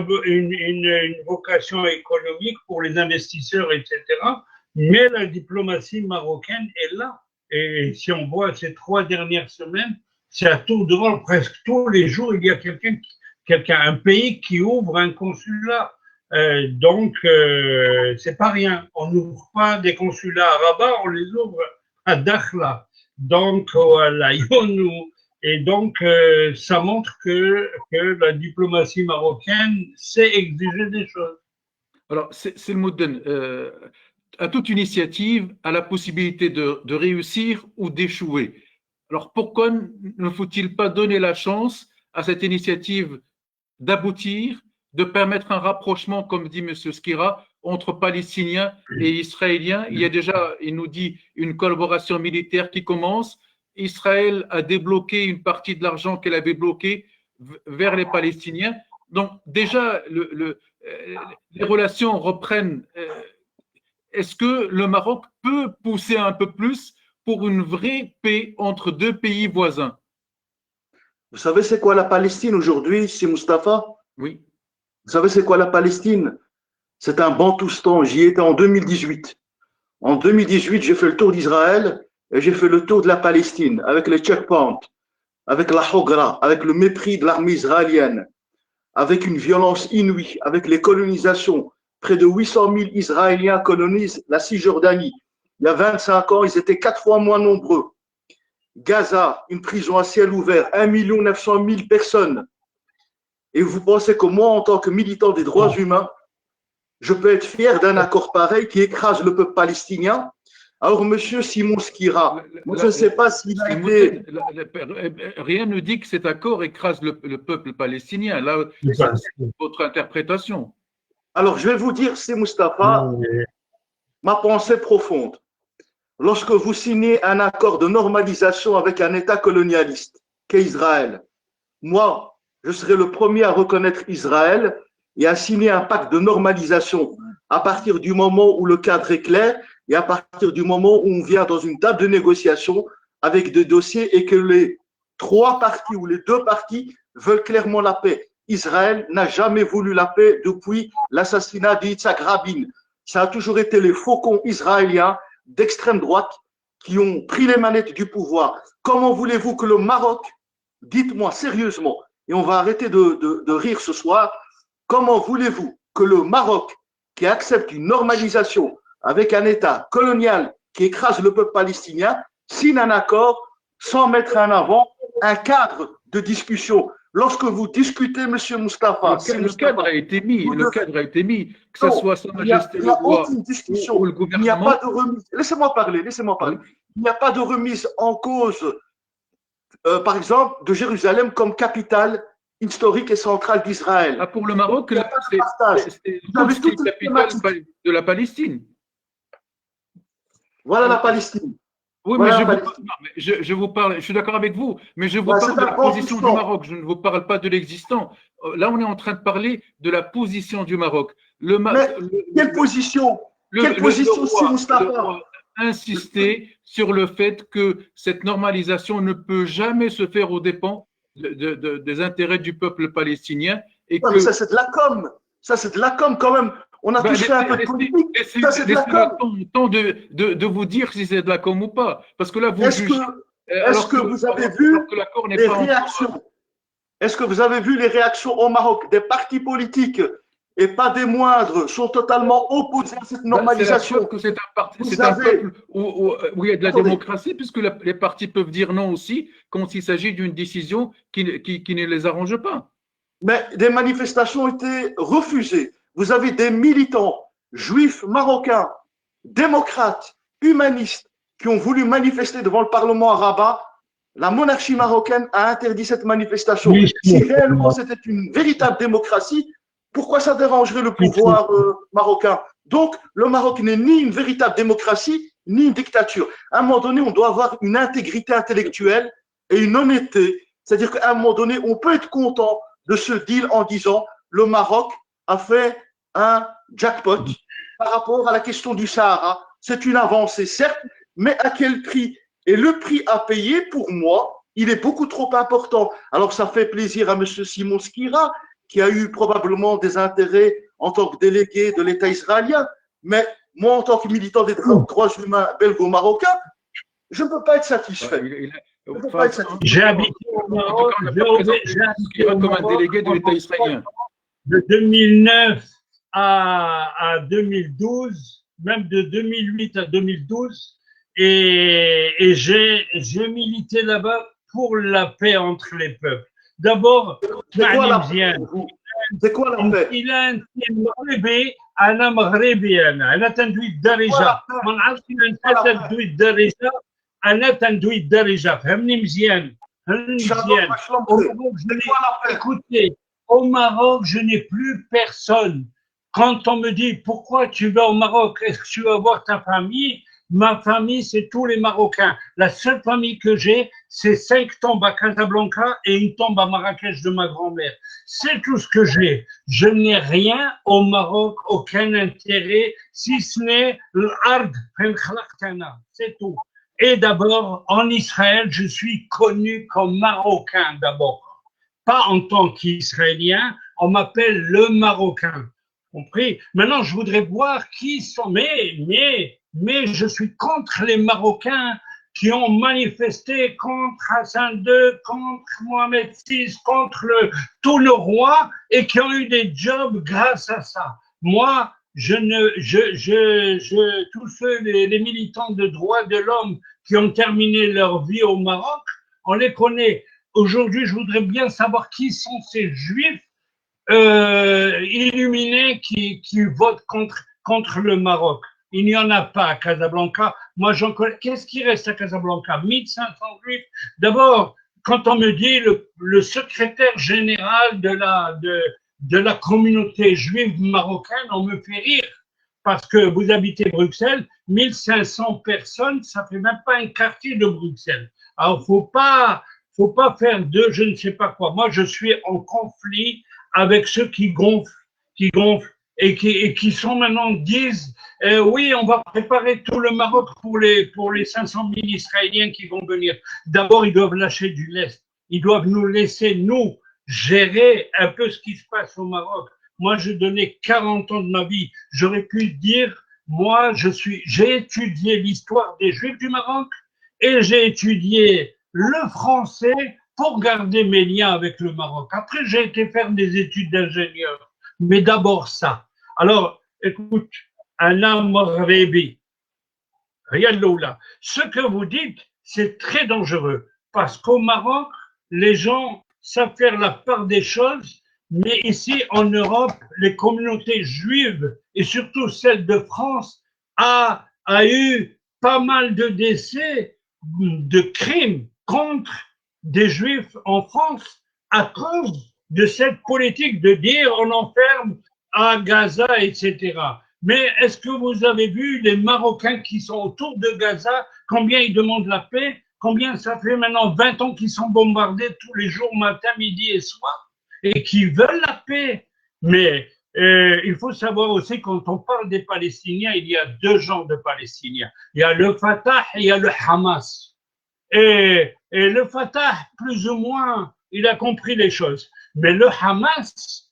vocation économique pour les investisseurs, etc. Mais la diplomatie marocaine est là. Et si on voit ces 3 dernières semaines, c'est à tour de rôle, presque tous les jours, il y a un pays qui ouvre un consulat. Donc, c'est pas rien. On n'ouvre pas des consulats à Rabat, on les ouvre à Dakhla, donc à la Yonou. Et donc, ça montre que la diplomatie marocaine sait exiger des choses. Alors, c'est le mot de à toute initiative a la possibilité de réussir ou d'échouer. Alors, pourquoi ne faut-il pas donner la chance à cette initiative d'aboutir, de permettre un rapprochement, comme dit M. Skira, entre Palestiniens et Israéliens? Il y a déjà, il nous dit, une collaboration militaire qui commence. Israël a débloqué une partie de l'argent qu'elle avait bloqué vers les Palestiniens. Donc, déjà, les relations reprennent. Est-ce que le Maroc peut pousser un peu plus pour une vraie paix entre 2 pays voisins? Vous savez, c'est quoi la Palestine aujourd'hui, c'est Mustapha? Oui. Vous savez, c'est quoi la Palestine? C'est un bantoustan. J'y étais en 2018. En 2018, j'ai fait le tour d'Israël et j'ai fait le tour de la Palestine avec les checkpoints, avec la Hogra, avec le mépris de l'armée israélienne, avec une violence inouïe, avec les colonisations. Près de 800 000 Israéliens colonisent la Cisjordanie. Il y a 25 ans, ils étaient 4 fois moins nombreux. Gaza, une prison à ciel ouvert, 1 900 000 personnes. Et vous pensez que moi, en tant que militant des droits humains, je peux être fier d'un accord pareil qui écrase le peuple palestinien? Alors, monsieur Simon Skira, moi, je ne sais pas s'il a été… Rien ne dit que cet accord écrase le peuple palestinien. Là, c'est votre interprétation. Alors, je vais vous dire, c'est Mustapha, ma pensée profonde. Lorsque vous signez un accord de normalisation avec un État colonialiste, qu'est Israël, moi, je serai le premier à reconnaître Israël et à signer un pacte de normalisation à partir du moment où le cadre est clair et à partir du moment où on vient dans une table de négociation avec des dossiers et que les 3 parties ou les 2 parties veulent clairement la paix. Israël n'a jamais voulu la paix depuis l'assassinat d'Yitzhak Rabin. Ça a toujours été les faucons israéliens d'extrême droite qui ont pris les manettes du pouvoir. Comment voulez-vous que le Maroc, dites-moi sérieusement, et on va arrêter de rire ce soir, comment voulez-vous que le Maroc, qui accepte une normalisation avec un État colonial qui écrase le peuple palestinien, signe un accord sans mettre en avant un cadre de discussion. Lorsque vous discutez, M. Moustapha, le cadre a été mis, que ce soit Sa Majesté il n'y a le roi aucune discussion, ou le il n'y a gouvernement. pas de remise. Laissez-moi parler. Il n'y a pas de remise en cause, par exemple, de Jérusalem comme capitale historique et centrale d'Israël. Ah, pour le Maroc, Il n'y a pas de partage. c'est Vous avez Quds qui est toute une capitale thématique. de la Palestine. Voilà la Palestine. Oui, Voilà mais la Palestine. je vous parle, je suis d'accord avec vous, mais je vous Ouais, parle c'est de un la bon position du discours. Maroc, je ne vous parle pas de l'existant. Là, on est en train de parler de la position du Maroc. Mais quelle position? Quelle position, le si roi Moustapha? a insisté sur le fait que cette normalisation ne peut jamais se faire aux dépens des intérêts du peuple palestinien et Ouais, que mais ça, c'est de la com. Ça, c'est de la com quand même. On a tous fait un peu de politique. Ça, c'est de la com. le temps de vous dire si c'est de la com ou pas. Parce que là, vous Est-ce jugez. que vous avez vu que l'accord n'est les pas réactions? Est-ce que vous avez vu les réactions au Maroc des partis politiques et pas des moindres sont totalement opposés à cette normalisation? C'est un peuple où il y a de la démocratie, puisque les partis peuvent dire non aussi quand il s'agit d'une décision qui ne les arrange pas. Mais des manifestations ont été refusées. Vous avez des militants juifs marocains, démocrates, humanistes, qui ont voulu manifester devant le Parlement à Rabat. La monarchie marocaine a interdit cette manifestation. Si réellement c'était une véritable démocratie, pourquoi ça dérangerait le pouvoir marocain? Donc, le Maroc n'est ni une véritable démocratie, ni une dictature. À un moment donné, on doit avoir une intégrité intellectuelle et une honnêteté. C'est-à-dire qu'à un moment donné, on peut être content de ce deal en disant le Maroc a fait un jackpot par rapport à la question du Sahara. C'est une avancée, certes, mais à quel prix? Et le prix à payer, pour moi, il est beaucoup trop important. Alors, ça fait plaisir à M. Simon Skira, qui a eu probablement des intérêts en tant que délégué de l'État israélien. Mais moi, en tant que militant des droits humains belgo-marocains, je ne peux pas être satisfait. J'ai habité au Maroc, comme un délégué de l'État israélien. De 2009 à 2012, même de 2008 à 2012, et j'ai milité là-bas pour la paix entre les peuples. D'abord, c'est quoi la paix? أنا مغربي أنا تندوي الدارجة ما نعرفش أنت تندوي الدارجة أنا تندوي الدارجة فهمني مزيان Écoutez, au Maroc, je n'ai plus personne. Quand on me dit pourquoi tu vas au Maroc, est-ce que tu vas voir ta famille? Ma famille, c'est tous les Marocains. La seule famille que j'ai, c'est 5 tombes à Casablanca et une tombe à Marrakech de ma grand-mère. C'est tout ce que j'ai. Je n'ai rien au Maroc, aucun intérêt, si ce n'est l'ard, c'est tout. Et d'abord, en Israël, je suis connu comme Marocain d'abord. Pas en tant qu'Israélien, on m'appelle le Marocain. Compris? Maintenant, je voudrais voir qui sont, mais je suis contre les Marocains qui ont manifesté contre Hassan II, contre Mohamed VI, contre tous nos rois et qui ont eu des jobs grâce à ça. Moi, tous ceux, les militants de droits de l'homme qui ont terminé leur vie au Maroc, on les connaît. Aujourd'hui, je voudrais bien savoir qui sont ces juifs illuminés qui votent contre le Maroc. Il n'y en a pas à Casablanca. Moi, j'en connais. Qu'est-ce qui reste à Casablanca? 1500 juifs. D'abord, quand on me dit le secrétaire général de la communauté juive marocaine, on me fait rire. Parce que vous habitez Bruxelles, 1500 personnes, ça fait même pas un quartier de Bruxelles. Alors, faut pas faire de je ne sais pas quoi. Moi, je suis en conflit avec ceux qui gonflent et qui sont maintenant disent oui, on va préparer tout le Maroc pour les 500 000 Israéliens qui vont venir. D'abord, ils doivent lâcher du lest. Ils doivent nous laisser, nous, gérer un peu ce qui se passe au Maroc. Moi, j'ai donné 40 ans de ma vie. J'aurais pu dire, moi, j'ai étudié l'histoire des Juifs du Maroc et j'ai étudié le français pour garder mes liens avec le Maroc. Après, j'ai été faire des études d'ingénieur. Mais d'abord ça. Alors, écoute, Anna Morrebi, Rialoula, ce que vous dites, c'est très dangereux parce qu'au Maroc, les gens savent faire la part des choses, mais ici en Europe, les communautés juives et surtout celle de France a eu pas mal de décès, de crimes contre des juifs en France à cause de cette politique de dire on enferme à Gaza, etc. Mais est-ce que vous avez vu les Marocains qui sont autour de Gaza, combien ils demandent la paix, combien ça fait maintenant 20 ans qu'ils sont bombardés tous les jours, matin, midi et soir, et qui veulent la paix. Mais il faut savoir aussi, quand on parle des Palestiniens, il y a deux genres de Palestiniens. Il y a le Fatah et il y a le Hamas. Et le Fatah, plus ou moins, il a compris les choses. Mais le Hamas,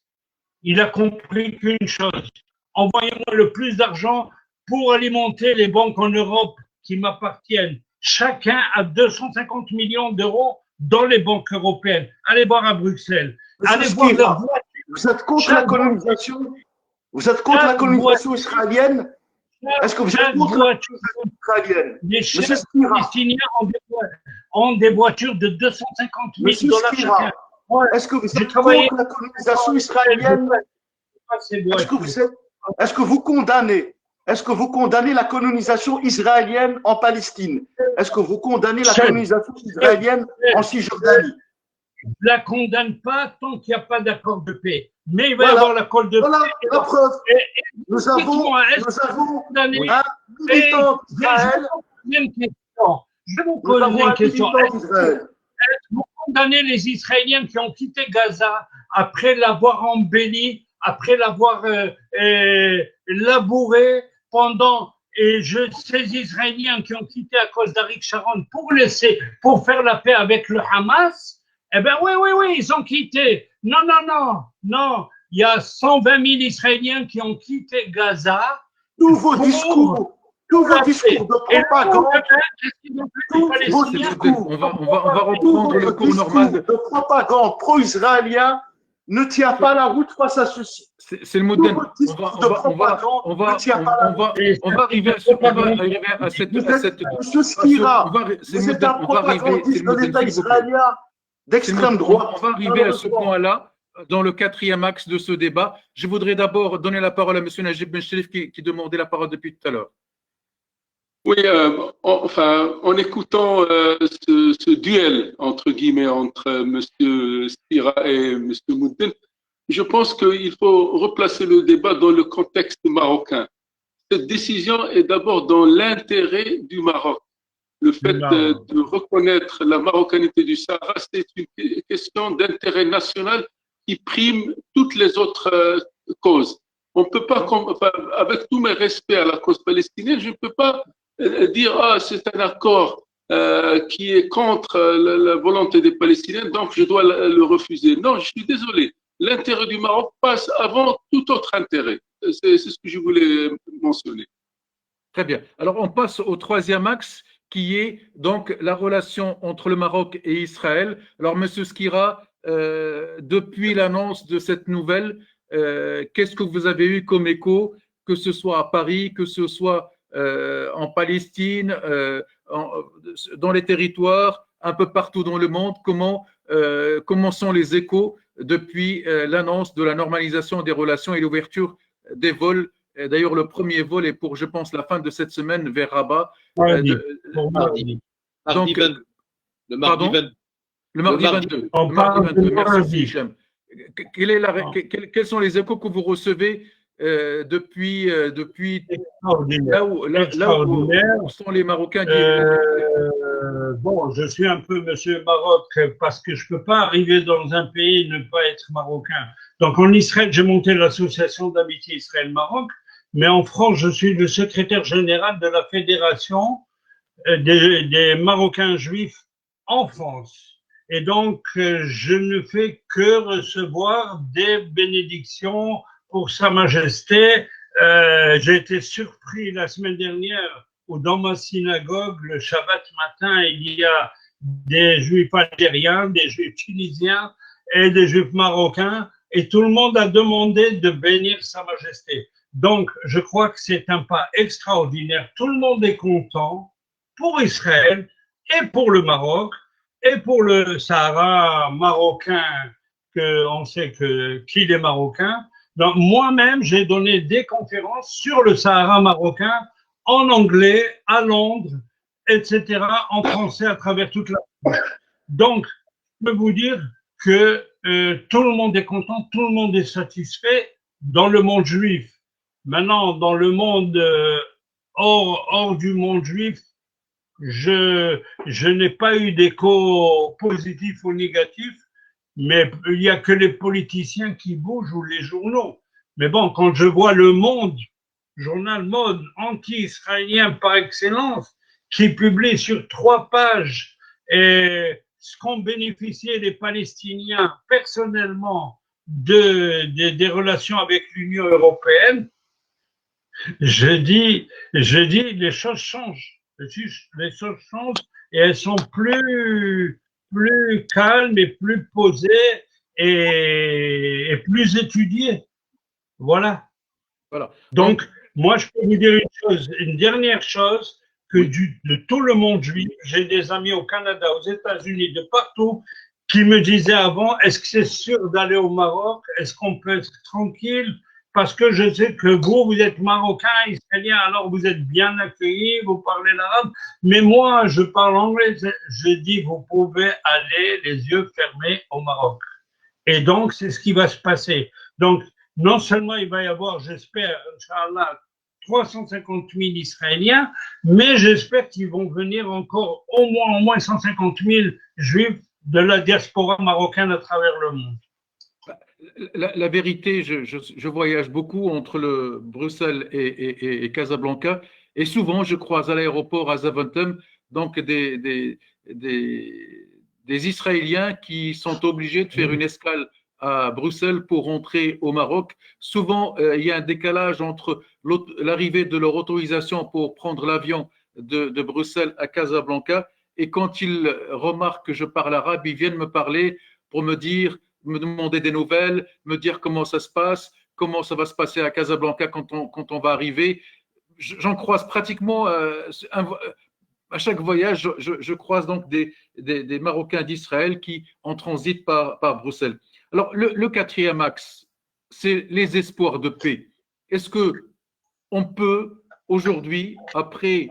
il a compris qu'une chose. Envoyez-moi le plus d'argent pour alimenter les banques en Europe qui m'appartiennent. Chacun a 250 millions d'euros dans les banques européennes. Allez voir à Bruxelles. Allez voir leur voiture. Vous êtes contre la colonisation? Vous êtes contre la colonisation israélienne? Est-ce que vous êtes contre la colonisation israélienne? Les chefs palestiniens ont des voitures de 250 000 dollars chacun. Est-ce que vous êtes contre la colonisation israélienne? Est-ce que vous condamnez la colonisation israélienne en Palestine? Est-ce que vous condamnez la colonisation israélienne en Cisjordanie? Je ne la condamne pas tant qu'il n'y a pas d'accord de paix. Mais il va y avoir l'accord de paix. Voilà la preuve. Nous avons un militant d'Israël. Je vais vous poser une question. Est-ce que vous condamnez les Israéliens qui ont quitté Gaza après l'avoir embelli, après l'avoir labouré pendant, et ces Israéliens qui ont quitté à cause d'Aric Sharon pour faire la paix avec le Hamas? Eh bien, oui, ils ont quitté. Non. Il y a 120 000 Israéliens qui ont quitté Gaza. Tous vos discours de propagande, on va reprendre le cours normal de propagande pro-israélien ne tient pas la route face à ceci. C'est le mot de on va arriver à cette Monsieur Skira, c'est un propagandiste de l'État israélien d'extrême droite. On va arriver à ce point-là dans le quatrième axe de ce débat. Je voudrais d'abord donner la parole à M. Najib Benchelif qui demandait la parole depuis tout à l'heure. Oui, en écoutant ce duel, entre guillemets, entre M. Skira et M. Moudin, je pense qu'il faut replacer le débat dans le contexte marocain. Cette décision est d'abord dans l'intérêt du Maroc. Le fait de reconnaître la marocanité du Sahara, c'est une question d'intérêt national qui prime toutes les autres causes. On ne peut pas, avec tous mes respects à la cause palestinienne, je ne peux pas dire c'est un accord qui est contre la volonté des Palestiniens, donc je dois le refuser. Non, je suis désolé. L'intérêt du Maroc passe avant tout autre intérêt. C'est ce que je voulais mentionner. Très bien. Alors, on passe au troisième axe, qui est donc la relation entre le Maroc et Israël. Alors, M. Skira, depuis l'annonce de cette nouvelle, qu'est-ce que vous avez eu comme écho, que ce soit à Paris, que ce soit en Palestine, dans les territoires, un peu partout dans le monde? Comment sont les échos depuis l'annonce de la normalisation des relations et l'ouverture des vols? D'ailleurs, le premier vol est pour, je pense, la fin de cette semaine vers Rabat. Mardi 22. Le mardi 22. Merci, Hichem. Quels sont les échos que vous recevez depuis là où sont les Marocains? Bon, je suis un peu Monsieur Maroc parce que je ne peux pas arriver dans un pays et ne pas être marocain. Donc en Israël, j'ai monté l'association d'amitié Israël-Maroc, mais en France, je suis le secrétaire général de la fédération des Marocains juifs en France. Et donc, je ne fais que recevoir des bénédictions pour Sa Majesté. J'ai été surpris la semaine dernière où dans ma synagogue, le Shabbat matin, il y a des Juifs algériens, des Juifs tunisiens et des Juifs marocains, et tout le monde a demandé de bénir Sa Majesté. Donc, je crois que c'est un pas extraordinaire. Tout le monde est content pour Israël et pour le Maroc et pour le Sahara marocain, que on sait qu'il est marocain. Donc, moi-même, j'ai donné des conférences sur le Sahara marocain en anglais, à Londres, etc., en français à travers toute la France. Donc, je peux vous dire que tout le monde est content, tout le monde est satisfait dans le monde juif. Maintenant, dans le monde hors du monde juif, je n'ai pas eu d'écho positif ou négatif, mais il n'y a que les politiciens qui bougent ou les journaux. Mais bon, quand je vois le Monde, journal mode anti-israélien par excellence, qui publie sur 3 pages et ce qu'ont bénéficié les Palestiniens personnellement des relations avec l'Union européenne, je dis, les choses changent. Les choses changent et elles sont plus calmes et plus posées et plus étudiées. Voilà. Voilà. Donc, moi, je peux vous dire une dernière chose, que de tout le monde juif, j'ai des amis au Canada, aux États-Unis, de partout, qui me disaient avant, est-ce que c'est sûr d'aller au Maroc? Est-ce qu'on peut être tranquille? Parce que je sais que vous êtes marocain, israélien, alors vous êtes bien accueillis, vous parlez l'arabe. Mais moi, je parle anglais. Je dis, vous pouvez aller les yeux fermés au Maroc. Et donc, c'est ce qui va se passer. Donc, non seulement il va y avoir, j'espère, Inch'Allah, 350 000 Israéliens, mais j'espère qu'ils vont venir encore au moins 150 000 Juifs de la diaspora marocaine à travers le monde. La vérité, je voyage beaucoup entre Bruxelles et Casablanca, et souvent je croise à l'aéroport à Zaventem donc des Israéliens qui sont obligés de faire une escale à Bruxelles pour rentrer au Maroc. Souvent, il y a un décalage entre l'arrivée de leur autorisation pour prendre l'avion de Bruxelles à Casablanca, et quand ils remarquent que je parle arabe, ils viennent me parler pour me demander des nouvelles, me dire comment ça se passe, comment ça va se passer à Casablanca quand on va arriver. J'en croise pratiquement à chaque voyage, je croise donc des Marocains d'Israël qui en transitent par Bruxelles. Alors, le quatrième axe, c'est les espoirs de paix. Est-ce que on peut aujourd'hui, après,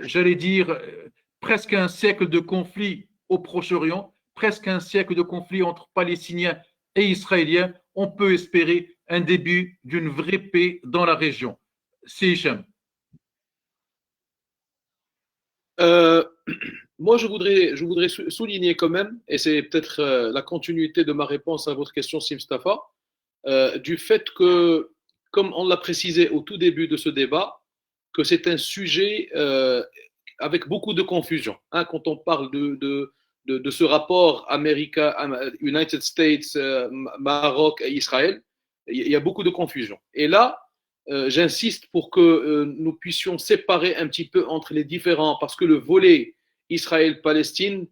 j'allais dire, presque un siècle de conflit au Proche-Orient, presque un siècle de conflit entre Palestiniens et Israéliens, on peut espérer un début d'une vraie paix dans la région. C'est Hicham. Moi, je voudrais souligner quand même, et c'est peut-être la continuité de ma réponse à votre question, Simstafa, du fait que, comme on l'a précisé au tout début de ce débat, que c'est un sujet avec beaucoup de confusion. Hein, quand on parle de ce rapport United States, Maroc et Israël, il y a beaucoup de confusion. Et là, j'insiste pour que nous puissions séparer un petit peu entre les différents, parce que le volet Israël-Palestine,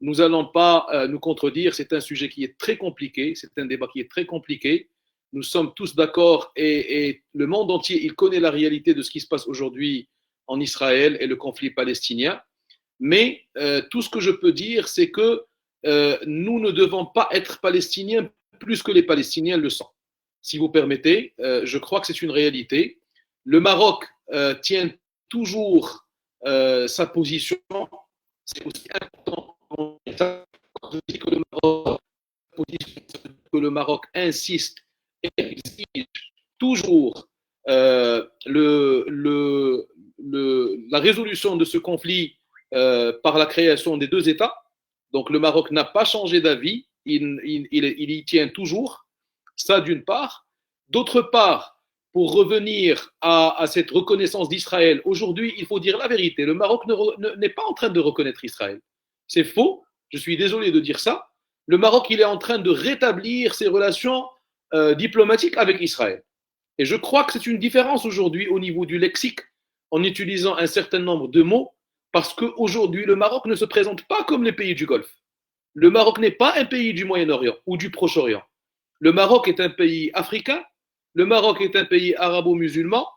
nous n'allons pas nous contredire, c'est un sujet qui est très compliqué, c'est un débat qui est très compliqué. Nous sommes tous d'accord et le monde entier, il connaît la réalité de ce qui se passe aujourd'hui en Israël et le conflit palestinien. Mais tout ce que je peux dire, c'est que nous ne devons pas être palestiniens plus que les Palestiniens le sont. Si vous permettez, je crois que c'est une réalité. Le Maroc tient toujours sa position. C'est aussi important quand je dis que le Maroc insiste et exige toujours la résolution de ce conflit par la création des 2 États. Donc le Maroc n'a pas changé d'avis, il y tient toujours. Ça d'une part. D'autre part, pour revenir à cette reconnaissance d'Israël, aujourd'hui, il faut dire la vérité, le Maroc n'est pas en train de reconnaître Israël. C'est faux, je suis désolé de dire ça. Le Maroc, il est en train de rétablir ses relations diplomatiques avec Israël. Et je crois que c'est une différence aujourd'hui au niveau du lexique, en utilisant un certain nombre de mots, parce qu'aujourd'hui, le Maroc ne se présente pas comme les pays du Golfe. Le Maroc n'est pas un pays du Moyen-Orient ou du Proche-Orient. Le Maroc est un pays africain. le Maroc est un pays arabo-musulman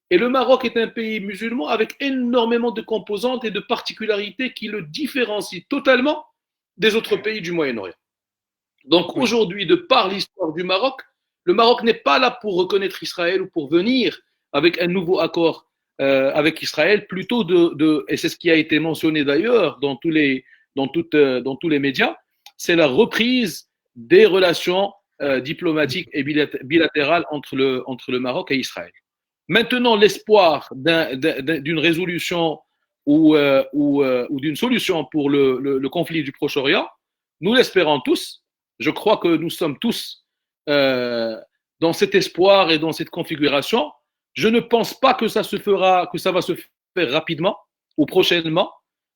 et le Maroc est un pays musulman avec énormément de composantes et de particularités qui le différencient totalement des autres pays du Moyen-Orient. Donc aujourd'hui, de par l'histoire du Maroc, le Maroc n'est pas là pour reconnaître Israël ou pour venir avec un nouveau accord avec Israël, plutôt et c'est ce qui a été mentionné d'ailleurs dans tous les médias, c'est la reprise des relations diplomatiques et bilatérales entre le Maroc et Israël. Maintenant, l'espoir d'une résolution ou d'une solution pour le conflit du Proche-Orient, nous l'espérons tous. Je crois que nous sommes tous dans cet espoir et dans cette configuration. Je ne pense pas que ça va se faire rapidement ou prochainement,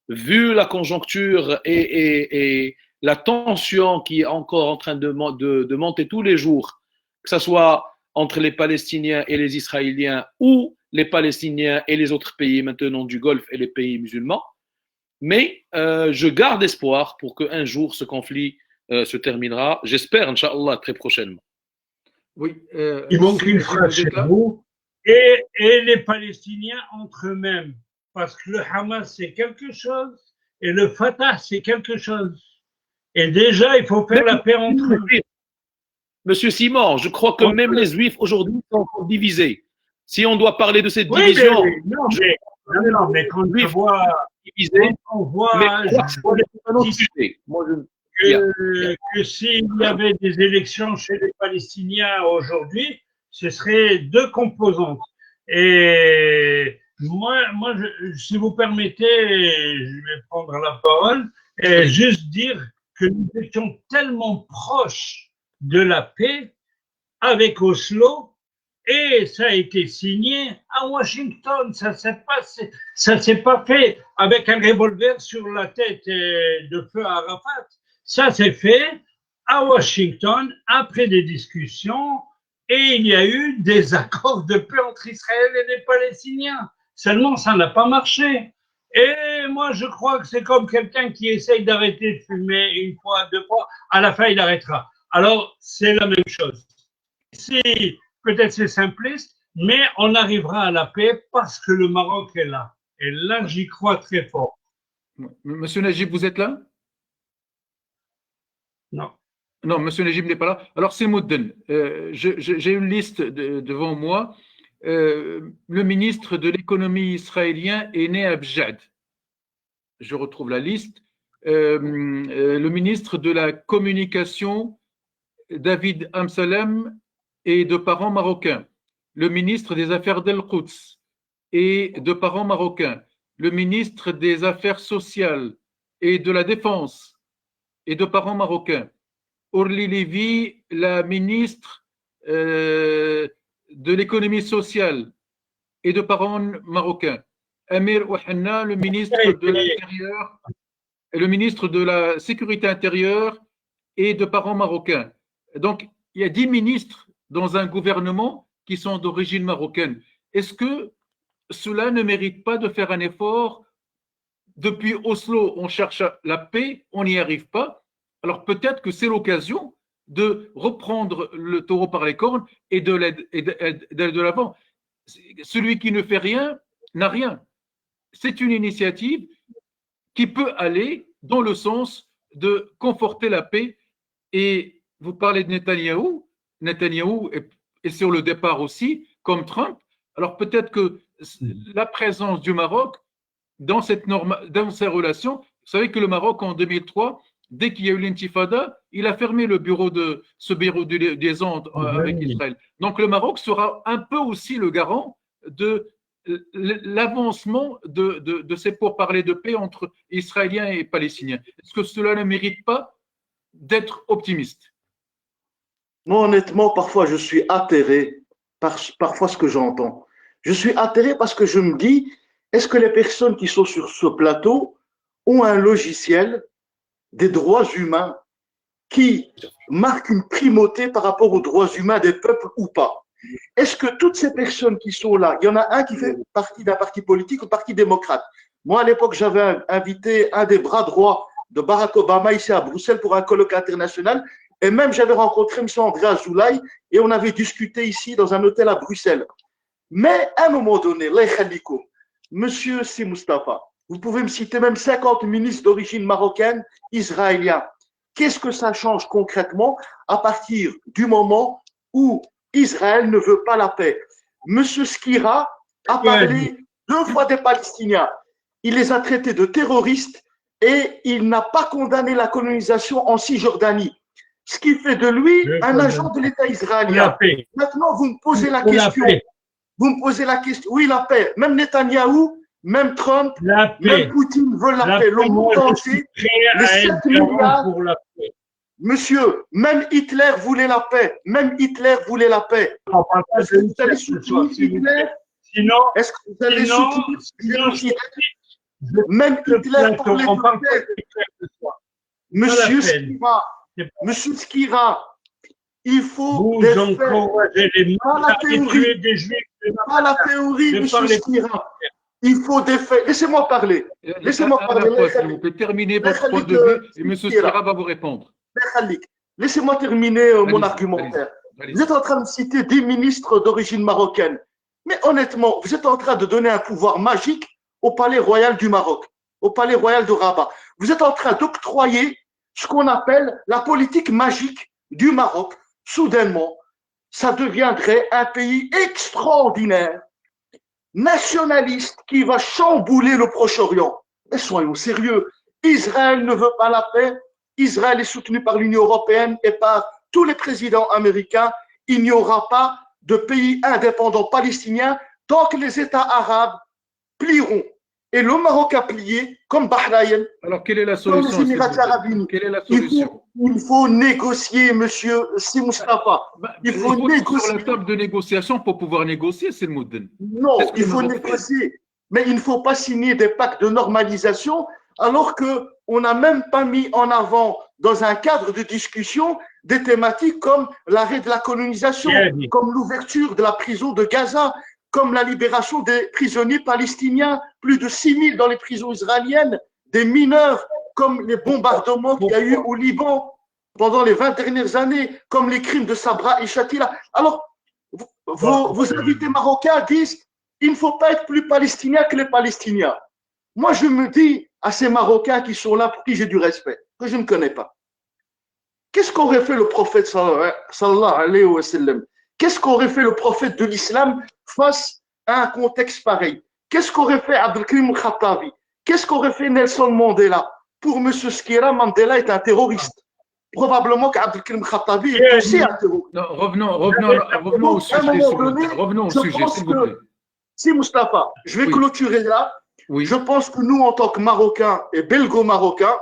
vu la conjoncture et la tension qui est encore en train de monter tous les jours, que ce soit entre les Palestiniens et les Israéliens ou les Palestiniens et les autres pays maintenant du Golfe et les pays musulmans. Mais je garde espoir pour qu'un jour ce conflit se terminera. J'espère, Inch'Allah, très prochainement. Oui. Il manque une phrase chez vous. Et les Palestiniens entre eux-mêmes. Parce que le Hamas, c'est quelque chose et le Fatah, c'est quelque chose. Et déjà, il faut faire la paix entre eux. Monsieur Simon, je crois que même les Juifs aujourd'hui sont divisés. Si on doit parler de cette division. Mais quand on voit divisé, on voit que s'il y avait des élections chez les Palestiniens aujourd'hui, ce serait deux composantes. Et moi, si vous permettez, je vais prendre la parole et juste dire que nous étions tellement proches de la paix avec Oslo et ça a été signé à Washington. Ça s'est pas fait avec un revolver sur la tête de feu à Arafat. Ça s'est fait à Washington après des discussions. Et il y a eu des accords de paix entre Israël et les Palestiniens. Seulement, ça n'a pas marché. Et moi, je crois que c'est comme quelqu'un qui essaye d'arrêter de fumer une fois, deux fois. À la fin, il arrêtera. Alors, c'est la même chose. Peut-être c'est simpliste, mais on arrivera à la paix parce que le Maroc est là. Et là, j'y crois très fort. Monsieur Najib, vous êtes là? Non. Non, Monsieur Najib n'est pas là. Alors, c'est Moudden. J'ai une liste devant moi. Le ministre de l'économie israélien est né à Bjad. Je retrouve la liste. Le ministre de la communication, David Amsalem, est de parents marocains. Le ministre des Affaires d'El-Quds est de parents marocains. Le ministre des Affaires sociales et de la Défense est de parents marocains. Orly Lévy, la ministre de l'économie sociale et de parents marocains. Amir Ouhanna, le ministre de l'Intérieur, le ministre de la Sécurité intérieure et de parents marocains. Donc, il y a 10 ministres dans un gouvernement qui sont d'origine marocaine. Est-ce que cela ne mérite pas de faire un effort? Depuis Oslo, on cherche la paix, on n'y arrive pas. Alors peut-être que c'est l'occasion de reprendre le taureau par les cornes et d'aller de l'avant. Celui qui ne fait rien n'a rien. C'est une initiative qui peut aller dans le sens de conforter la paix. Et vous parlez de Netanyahou. Netanyahou est sur le départ aussi, comme Trump. Alors peut-être que la présence du Maroc dans ces relations, vous savez que le Maroc en 2003, dès qu'il y a eu l'intifada, il a fermé ce bureau de liaison avec Israël. Donc le Maroc sera un peu aussi le garant de l'avancement de ces pourparlers de paix entre Israéliens et Palestiniens. Est-ce que cela ne mérite pas d'être optimiste? Moi, honnêtement, parfois, je suis atterré par parfois ce que j'entends. Je suis atterré parce que je me dis, est-ce que les personnes qui sont sur ce plateau ont un logiciel des droits humains qui marque une primauté par rapport aux droits humains des peuples ou pas? Est-ce que toutes ces personnes qui sont là, il y en a un qui fait partie d'un parti politique, un parti démocrate. Moi, à l'époque, j'avais invité un des bras droits de Barack Obama ici à Bruxelles pour un colloque international. Et même, j'avais rencontré M. André Azoulay et on avait discuté ici dans un hôtel à Bruxelles. Mais à un moment donné, Monsieur Si Mustafa, vous pouvez me citer même 50 ministres d'origine marocaine, israéliens. Qu'est-ce que ça change concrètement à partir du moment où Israël ne veut pas la paix? Monsieur Skira a parlé 2 fois des Palestiniens. Il les a traités de terroristes et il n'a pas condamné la colonisation en Cisjordanie. Ce qui fait de lui un agent de l'État israélien. Maintenant, vous me posez la question. Vous me posez la question. Oui, la paix. Même Netanyahou, même Trump, même Poutine veulent la paix. Le monde entier, les 7 milliards. Monsieur, même Hitler voulait la paix. Même Hitler voulait la paix. Est-ce que vous allez soutenir Hitler? Est-ce que vous allez soutenir Hitler? Même Hitler parlait de paix. Monsieur Skira, il faut des faits. Pas la théorie, monsieur Skira. Il faut des faits. Laissez-moi parler. Laissez-moi parler. Vous pouvez terminer votre point de vue et M. Skira va vous répondre. Laissez-moi terminer mon argumentaire. Vous êtes en train de citer 10 ministres d'origine marocaine. Mais honnêtement, vous êtes en train de donner un pouvoir magique au palais royal du Maroc, au palais royal de Rabat. Vous êtes en train d'octroyer ce qu'on appelle la politique magique du Maroc. Soudainement, ça deviendrait un pays extraordinaire, nationaliste, qui va chambouler le Proche-Orient. Mais soyons sérieux, Israël ne veut pas la paix. Israël est soutenu par l'Union européenne et par tous les présidents américains. Il n'y aura pas de pays indépendant palestinien tant que les États arabes plieront. Et le Maroc a plié, comme Bahreïn. Alors, quelle est la solution? Comme les Émirats arabes unis. Quelle est la solution? Il faut négocier, monsieur Si Mustafa. Il faut négocier. Sur la table de négociation pour pouvoir négocier, c'est le mot de... Non, il faut négocier. Mais il ne faut pas signer des pactes de normalisation alors qu'on n'a même pas mis en avant dans un cadre de discussion des thématiques comme l'arrêt de la colonisation, comme l'ouverture de la prison de Gaza, comme la libération des prisonniers palestiniens, plus de 6 000 dans les prisons israéliennes, des mineurs, comme les bombardements qu'il y a eu au Liban pendant les 20 dernières années, comme les crimes de Sabra et Shatila. Alors, vos invités marocains disent il ne faut pas être plus palestinien que les Palestiniens. Moi, je me dis à ces Marocains qui sont là, pour qui j'ai du respect, que je ne connais pas, qu'est-ce qu'aurait fait le prophète sallallahu alayhi wa sallam? Qu'est-ce qu'aurait fait le prophète de l'islam face à un contexte pareil? Qu'est-ce qu'aurait fait Abdelkrim Khattabi? Qu'est-ce qu'aurait fait Nelson Mandela? Pour M. Skira, Mandela est un terroriste. Probablement qu'Abdelkrim Khattabi est aussi un terroriste. Non, revenons au sujet. Revenons au sujet, s'il vous plaît. Si Mustafa, je vais clôturer là. Oui. Je pense que nous, en tant que Marocains et Belgo-Marocains,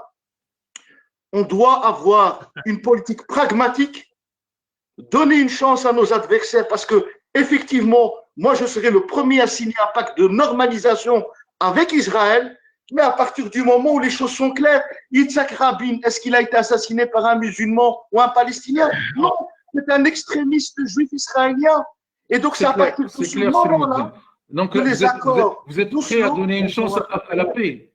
on doit avoir une politique pragmatique, donner une chance à nos adversaires parce que, effectivement, moi, je serai le premier à signer un pacte de normalisation avec Israël, mais à partir du moment où les choses sont claires, Yitzhak Rabin, est-ce qu'il a été assassiné par un musulman ou un Palestinien? Non, c'est un extrémiste juif israélien. Et donc, c'est à partir de ce moment-là que les accords... Vous êtes prêt à donner une chance à la paix?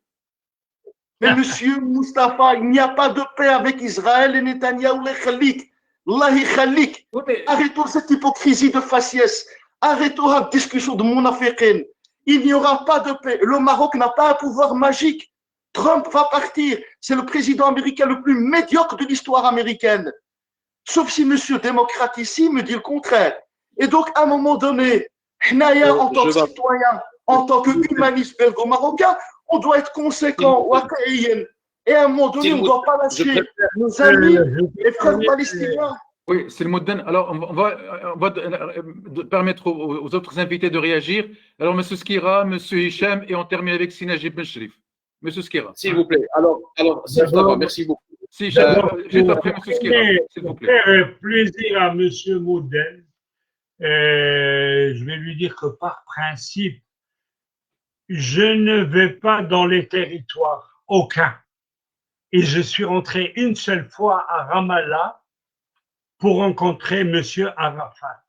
Mais monsieur Mustafa, il n'y a pas de paix avec Israël et Netanyahou les khalik. Allahi khalik. Arrêtons cette hypocrisie de faciès. Arrêtons la discussion de Monafiqin. Il n'y aura pas de paix. Le Maroc n'a pas un pouvoir magique. Trump va partir. C'est le président américain le plus médiocre de l'histoire américaine. Sauf si monsieur démocrate ici me dit le contraire. Et donc, à un moment donné, Hnaya, en tant que citoyen, en tant que humaniste belgo-marocain, on doit être conséquent. Et à un moment donné, on ne doit pas lâcher nos amis, les frères palestiniens. Oui, c'est le mot de... Alors, on va permettre aux autres invités de réagir. Alors, M. Skira, M. Hicham, et on termine avec Sinajib Ben Shrif. M. Skira. S'il vous plaît. Alors merci beaucoup. Si, juste après M. Skira, s'il vous plaît. Faire plaisir à M. Moudel. Je vais lui dire que par principe, je ne vais pas dans les territoires, aucun. Et je suis rentré une seule fois à Ramallah pour rencontrer M. Arafat.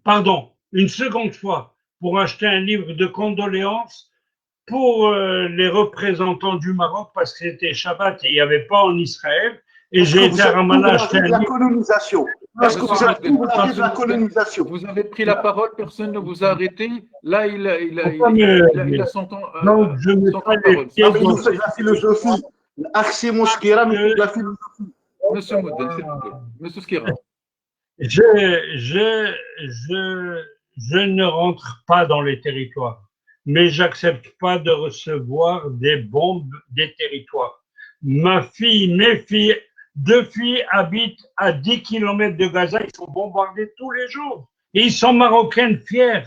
Pardon, une seconde fois pour acheter un livre de condoléances pour les représentants du Maroc parce que c'était Shabbat et il n'y avait pas en Israël. Et j'ai été à Ramallah acheter de un la livre. colonisation. Est-ce que vous avez tout la vie de la colonisation? Vous avez pris la parole, personne ne vous a arrêté. Là, il a son temps, Donc, je mets son pas temps de les parole. pieds Ah, mais il dans nous fait de la philosophie. Axé Mouchkira, mais c'est de la philosophie. Monsieur Mouden, s'il vous plaît. Monsieur Skira. Je ne rentre pas dans les territoires, mais j'accepte pas de recevoir des bombes des territoires. Mes filles, 2 filles habitent à 10 km de Gaza, ils sont bombardés tous les jours. Et ils sont marocaines fiers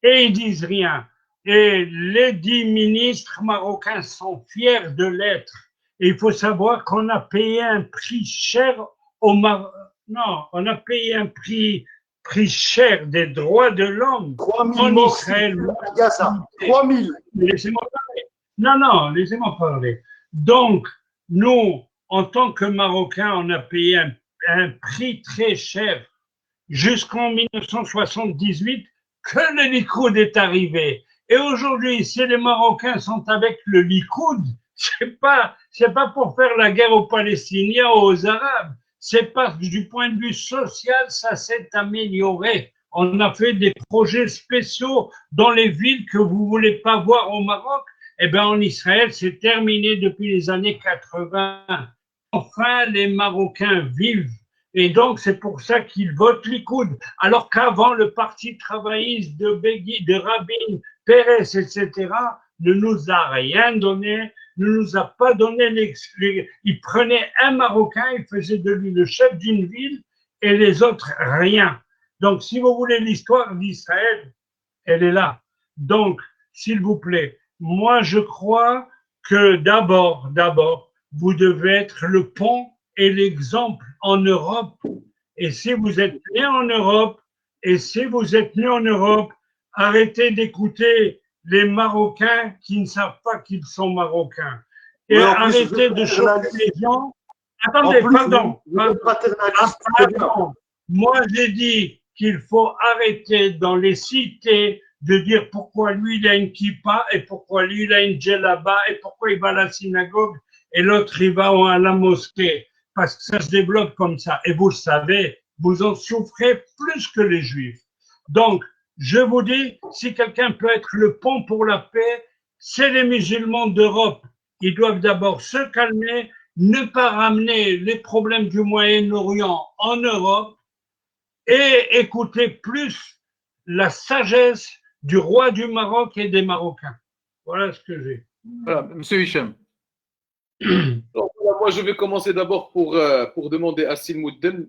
et ils disent rien. Et les 10 ministres marocains sont fiers de l'être. Et il faut savoir qu'on a payé un prix cher au Maroc. Non, on a payé un prix cher des droits de l'homme 3 000 en morts Israël. à Gaza. 3 000. Laissez-moi parler. Non, laissez-moi parler. Donc, nous, en tant que Marocains, on a payé un prix très cher jusqu'en 1978 que le Likoud est arrivé. Et aujourd'hui, si les Marocains sont avec le Likoud, c'est pas pour faire la guerre aux Palestiniens ou aux Arabes. C'est parce que du point de vue social, ça s'est amélioré. On a fait des projets spéciaux dans les villes que vous voulez pas voir au Maroc. Eh bien, en Israël, c'est terminé depuis les années 80. Enfin, les Marocains vivent. Et donc, c'est pour ça qu'ils votent Likoud. Alors qu'avant, le parti travailliste de Begui, de Rabin, Pérez, etc., ne nous a rien donné, ne nous a pas donné il prenait un Marocain, il faisait de lui le chef d'une ville et les autres rien. Donc, si vous voulez l'histoire d'Israël, elle est là. Donc, s'il vous plaît, moi, je crois que d'abord, vous devez être le pont et l'exemple en Europe. Et si vous êtes né en Europe, arrêtez d'écouter les Marocains qui ne savent pas qu'ils sont Marocains. Et arrêtez de choquer les gens. Attendez, pardon. Moi, j'ai dit qu'il faut arrêter dans les cités de dire pourquoi lui il a une kippa et pourquoi lui il a une djellaba et pourquoi il va à la synagogue et l'autre il va à la mosquée. Parce que ça se développe comme ça. Et vous le savez, vous en souffrez plus que les Juifs. Donc, je vous dis, si quelqu'un peut être le pont pour la paix, c'est les musulmans d'Europe. Ils doivent d'abord se calmer, ne pas ramener les problèmes du Moyen-Orient en Europe et écouter plus la sagesse du roi du Maroc et des Marocains. Voilà ce que j'ai. Voilà, Monsieur Hicham. Donc, moi, je vais commencer d'abord pour demander à Silmouden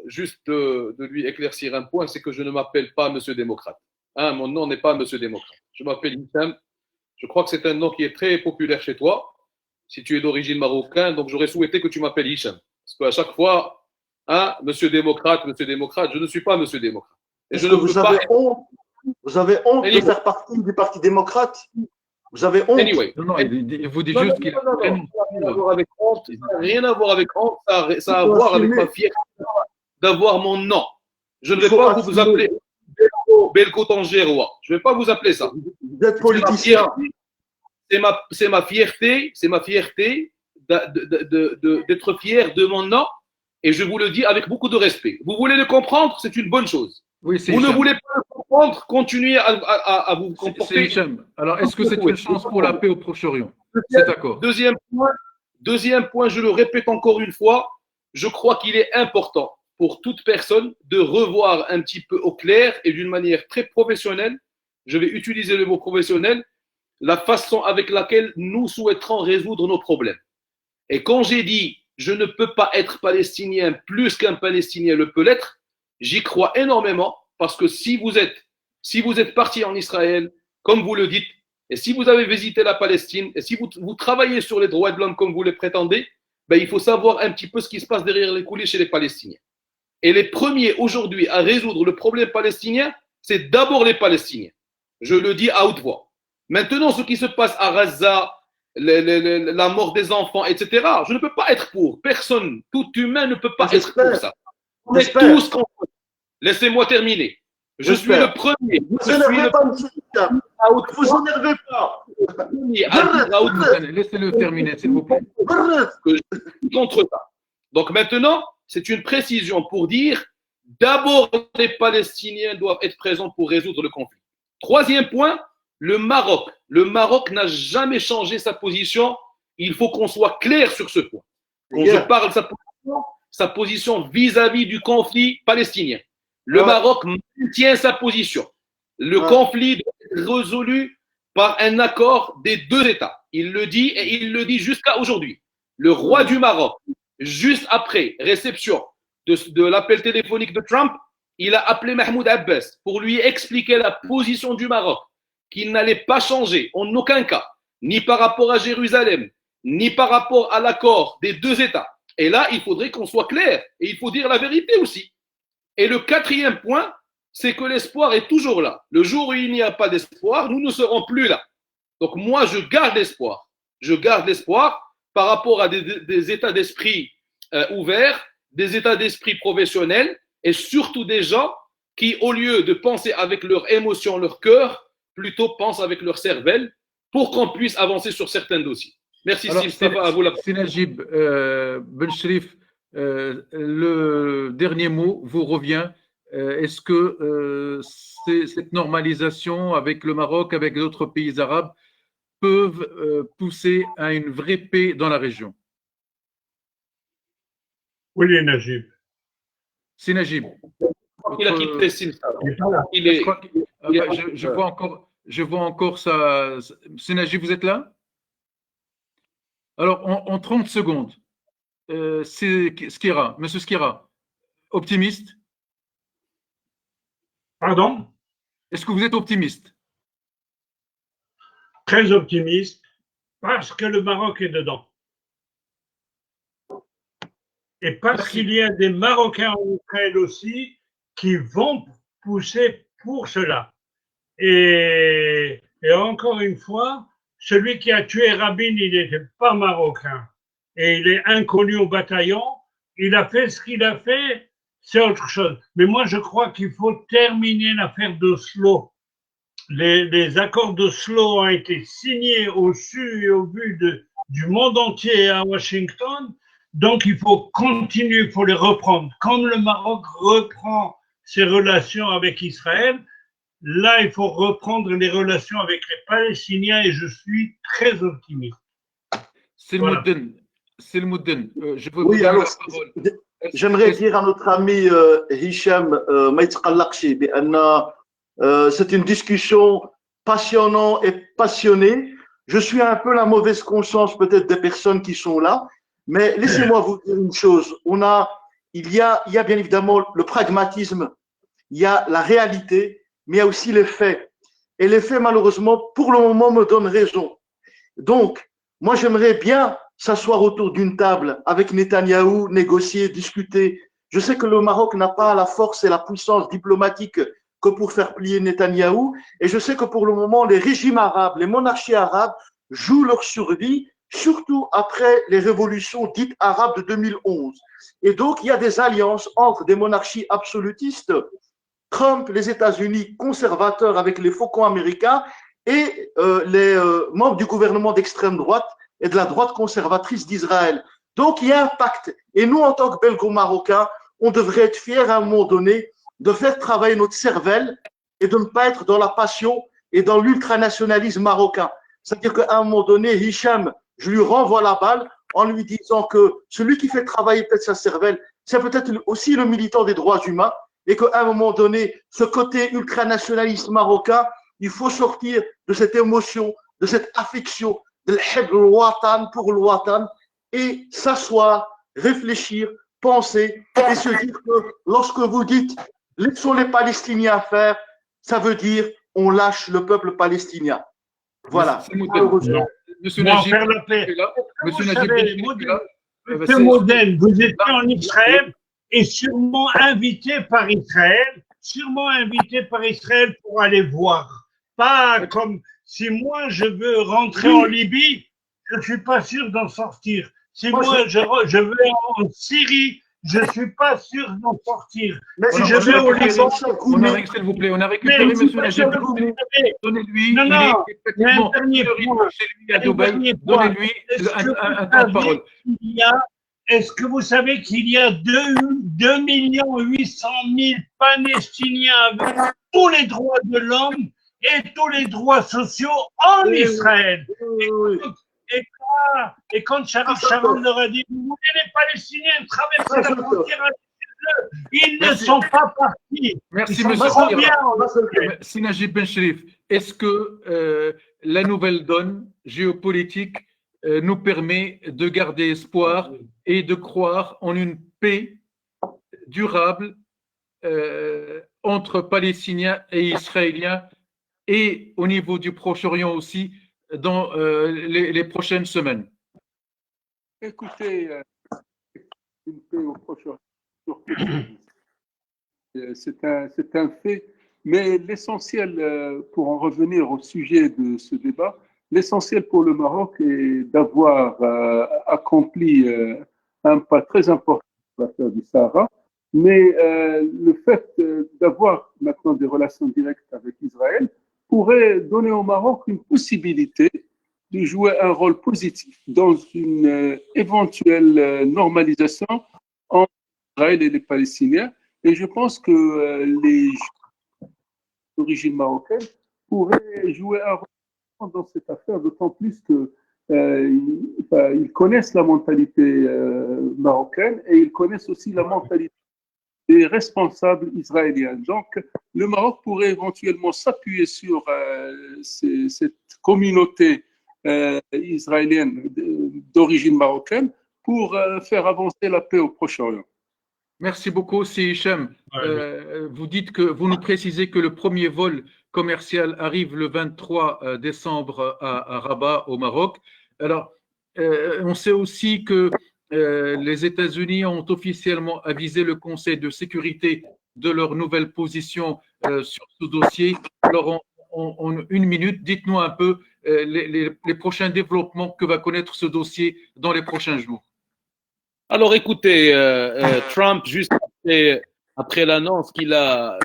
juste de lui éclaircir un point, c'est que je ne m'appelle pas Monsieur Démocrate. Hein, mon nom n'est pas Monsieur Démocrate. Je m'appelle Hicham. Je crois que c'est un nom qui est très populaire chez toi, si tu es d'origine marocaine, donc j'aurais souhaité que tu m'appelles Hicham. Parce qu'à chaque fois, hein, Monsieur Démocrate, je ne suis pas Monsieur Démocrate. Et je ne vous avez honte de faire partie du Parti démocrate? Vous avez honte? Anyway. Non, il vous dit juste qu'il a rien à voir avec honte, ça a à voir avec ma fierté d'avoir mon nom. Je ne vais pas vous appeler Belko Tangérois. Je ne vais pas vous appeler ça. Vous êtes politicien. C'est ma fierté d'être fier de mon nom et je vous le dis avec beaucoup de respect. Vous voulez le comprendre, c'est une bonne chose. Oui, vous ne voulez pas le comprendre, continuez à vous comporter. Alors, est-ce que c'est une chance pour la paix au Proche-Orient? C'est d'accord. Deuxième point, je le répète encore une fois, je crois qu'il est important pour toute personne de revoir un petit peu au clair et d'une manière très professionnelle, je vais utiliser le mot professionnel, la façon avec laquelle nous souhaiterons résoudre nos problèmes. Et quand j'ai dit je ne peux pas être palestinien plus qu'un Palestinien le peut l'être, j'y crois énormément parce que si vous êtes parti en Israël, comme vous le dites, et si vous avez visité la Palestine, et si vous travaillez sur les droits de l'homme comme vous le prétendez, ben, il faut savoir un petit peu ce qui se passe derrière les coulisses chez les Palestiniens. Et les premiers aujourd'hui à résoudre le problème palestinien, c'est d'abord les Palestiniens. Je le dis à haute voix. Maintenant, ce qui se passe à Gaza, la mort des enfants, etc., je ne peux pas être pour. Personne, tout humain ne peut pas être pour ça. On est tous contre. Laissez-moi terminer. Je suis le premier. Ne vous énervez pas, monsieur. Ne vous énervez pas. Laissez-le terminer, s'il vous plaît. Que je suis contre ça. Donc maintenant, c'est une précision pour dire d'abord les Palestiniens doivent être présents pour résoudre le conflit. Troisième point, le Maroc. Le Maroc n'a jamais changé sa position. Il faut qu'on soit clair sur ce point. Quand je parle de sa position vis-à-vis du conflit palestinien. Le Maroc maintient sa position. Le conflit doit être résolu par un accord des deux États. Il le dit et il le dit jusqu'à aujourd'hui. Le roi du Maroc, juste après réception de l'appel téléphonique de Trump, il a appelé Mahmoud Abbas pour lui expliquer la position du Maroc, qu'il n'allait pas changer en aucun cas, ni par rapport à Jérusalem, ni par rapport à l'accord des deux États. Et là, il faudrait qu'on soit clair et il faut dire la vérité aussi. Et le quatrième point, c'est que l'espoir est toujours là. Le jour où il n'y a pas d'espoir, nous ne serons plus là. Donc moi, je garde l'espoir. Je garde l'espoir par rapport à des états d'esprit ouverts, des états d'esprit professionnels et surtout des gens qui, au lieu de penser avec leur émotion, leur cœur, plutôt pensent avec leur cervelle pour qu'on puisse avancer sur certains dossiers. Merci, Mustafa, à vous la parole. Sinajib Ben Cherif, le dernier mot vous revient. Est-ce que cette normalisation avec le Maroc, avec d'autres pays arabes, peuvent pousser à une vraie paix dans la région? Oui, Najib. C'est Najib. Il a quitté Simsa. Je vois encore ça. C'est Najib, vous êtes là? Alors, en 30 secondes, c'est Skira, Monsieur Skira, optimiste? Pardon? Est-ce que vous êtes optimiste? Très optimiste, parce que le Maroc est dedans. Et parce qu'il y a des Marocains en Israël aussi qui vont pousser pour cela. Et encore une fois, celui qui a tué Rabin, il n'était pas marocain. Et il est inconnu au bataillon. Il a fait ce qu'il a fait, c'est autre chose. Mais moi, je crois qu'il faut terminer l'affaire d'Oslo. Les accords d'Oslo ont été signés au su et au vu du monde entier à Washington. Donc, il faut continuer, il faut les reprendre. Comme le Maroc reprend ses relations avec Israël, là, il faut reprendre les relations avec les Palestiniens et je suis très optimiste. C'est le Mouden. Je veux oui, alors, la parole. J'aimerais dire à notre ami Hicham c'est une discussion passionnante et passionnée. Je suis un peu la mauvaise conscience peut-être des personnes qui sont là, mais laissez-moi vous dire une chose. Il y a bien évidemment le pragmatisme, il y a la réalité, mais il y a aussi les faits. Et les faits, malheureusement, pour le moment, me donnent raison. Donc, moi, j'aimerais bien s'asseoir autour d'une table avec Netanyahou, négocier, discuter. Je sais que le Maroc n'a pas la force et la puissance diplomatique que pour faire plier Netanyahou. Et je sais que pour le moment, les régimes arabes, les monarchies arabes jouent leur survie, surtout après les révolutions dites arabes de 2011. Et donc, il y a des alliances entre des monarchies absolutistes, Trump, les États-Unis conservateurs avec les faucons américains et les membres du gouvernement d'extrême droite et de la droite conservatrice d'Israël. Donc, il y a un pacte. Et nous, en tant que Belgo-Marocains, on devrait être fiers à un moment donné de faire travailler notre cervelle et de ne pas être dans la passion et dans l'ultranationalisme marocain. C'est-à-dire qu'à un moment donné, Hicham, je lui renvoie la balle en lui disant que celui qui fait travailler peut-être sa cervelle, c'est peut-être aussi le militant des droits humains et qu'à un moment donné, ce côté ultranationaliste marocain, il faut sortir de cette émotion, de cette affection, de l'Watan pour le Watan et s'asseoir, réfléchir, penser et se dire que lorsque vous dites laissons les Palestiniens faire, ça veut dire on lâche le peuple palestinien. Voilà. Monsieur Najib, Monsieur Modène, vous étiez en Israël et sûrement invité par Israël, pour aller voir. Pas comme si moi je veux rentrer en Libye, je ne suis pas sûr d'en sortir. Si moi je veux en Syrie, je ne suis pas sûr d'en sortir. Mais si je vais au Liban, s'il vous plaît, on a récupéré monsieur Najib. Donnez-lui, non, il est effectivement chez lui à Dubaï. Donnez-lui un temps de parole. Il y a est-ce que vous savez qu'il y a 2 800 000 Palestiniens avec tous les droits de l'homme et tous les droits sociaux en Israël? Et quand Sharif Sharon leur a dit, vous voulez les Palestiniens traverser la frontière, ils ne sont pas partis. Merci, Ils sont monsieur trop bien. Sinajib Ben Sherif, est-ce que la nouvelle donne géopolitique nous permet de garder espoir et de croire en une paix durable entre Palestiniens et Israéliens et au niveau du Proche-Orient aussi dans les prochaines semaines? Écoutez, une paix au Proche-Orient, c'est un fait, mais l'essentiel, pour en revenir au sujet de ce débat, l'essentiel pour le Maroc est d'avoir accompli un pas très important dans l'affaire du Sahara, mais le fait d'avoir maintenant des relations directes avec Israël pourrait donner au Maroc une possibilité de jouer un rôle positif dans une éventuelle normalisation entre Israël et les Palestiniens. Et je pense que les Juifs d'origine marocaine pourraient jouer un rôle dans cette affaire, d'autant plus que ils connaissent la mentalité marocaine et ils connaissent aussi la mentalité des responsables israéliens. Donc, le Maroc pourrait éventuellement s'appuyer sur cette communauté israélienne d'origine marocaine pour faire avancer la paix au Proche-Orient. Merci beaucoup, c'est Hicham. Vous nous précisez que le premier vol commercial arrive le 23 décembre à Rabat, au Maroc. Alors, on sait aussi que les États-Unis ont officiellement avisé le Conseil de sécurité de leur nouvelle position sur ce dossier. Alors, en une minute, dites-nous un peu les prochains développements que va connaître ce dossier dans les prochains jours. Alors écoutez, Trump, juste après l'annonce qu'il a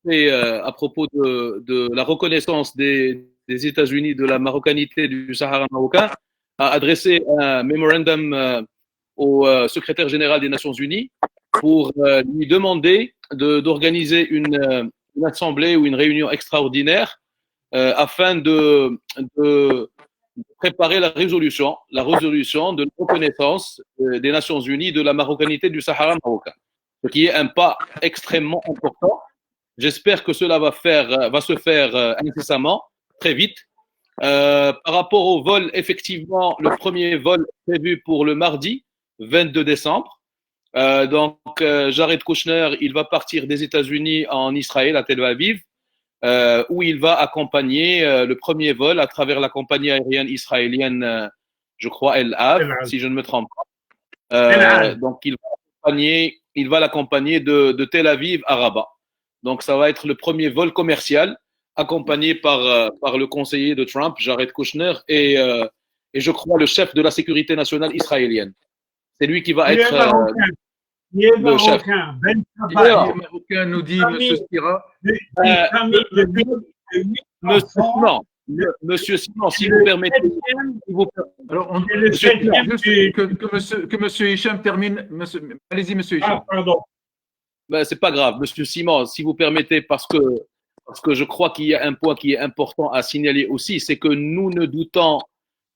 fait à propos de la reconnaissance des États-Unis de la marocanité du Sahara marocain, a adressé un mémorandum au secrétaire général des Nations Unies pour lui demander d'organiser une assemblée ou une réunion extraordinaire afin de préparer la résolution de la reconnaissance des Nations Unies de la marocanité du Sahara marocain, ce qui est un pas extrêmement important. J'espère que cela va se faire incessamment, très vite. Par rapport au vol, effectivement, le premier vol est prévu pour le mardi 22 décembre. Donc, Jared Kushner, il va partir des États-Unis en Israël, à Tel Aviv, où il va accompagner le premier vol à travers la compagnie aérienne israélienne, je crois El Av, si je ne me trompe pas. Donc, il va l'accompagner de Tel Aviv à Rabat. Donc, ça va être le premier vol commercial accompagné par le conseiller de Trump, Jared Kushner, et je crois le chef de la sécurité nationale israélienne. C'est lui qui va être le chef. Il est marocain, nous dit M. Spira. Monsieur Simon, si vous permettez. Alors, que M. Hicham termine. Allez-y, M. Hicham. Ah, pardon. Ben, c'est pas grave, Monsieur Simon, si vous permettez, parce que je crois qu'il y a un point qui est important à signaler aussi, c'est que nous ne doutons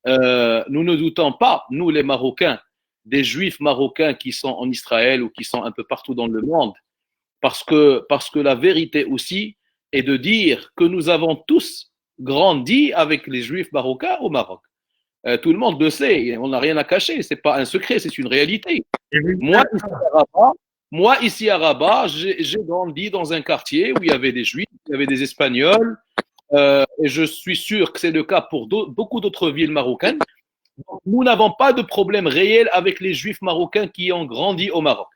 pas, nous les Marocains, des Juifs marocains qui sont en Israël ou qui sont un peu partout dans le monde, parce que la vérité aussi est de dire que nous avons tous grandi avec les Juifs marocains au Maroc. Tout le monde le sait, on n'a rien à cacher, c'est pas un secret, c'est une réalité. Moi, ici à Rabat, j'ai grandi dans un quartier où il y avait des Juifs, il y avait des Espagnols, et je suis sûr que c'est le cas pour beaucoup d'autres villes marocaines. Donc, nous n'avons pas de problème réel avec les Juifs marocains qui ont grandi au Maroc.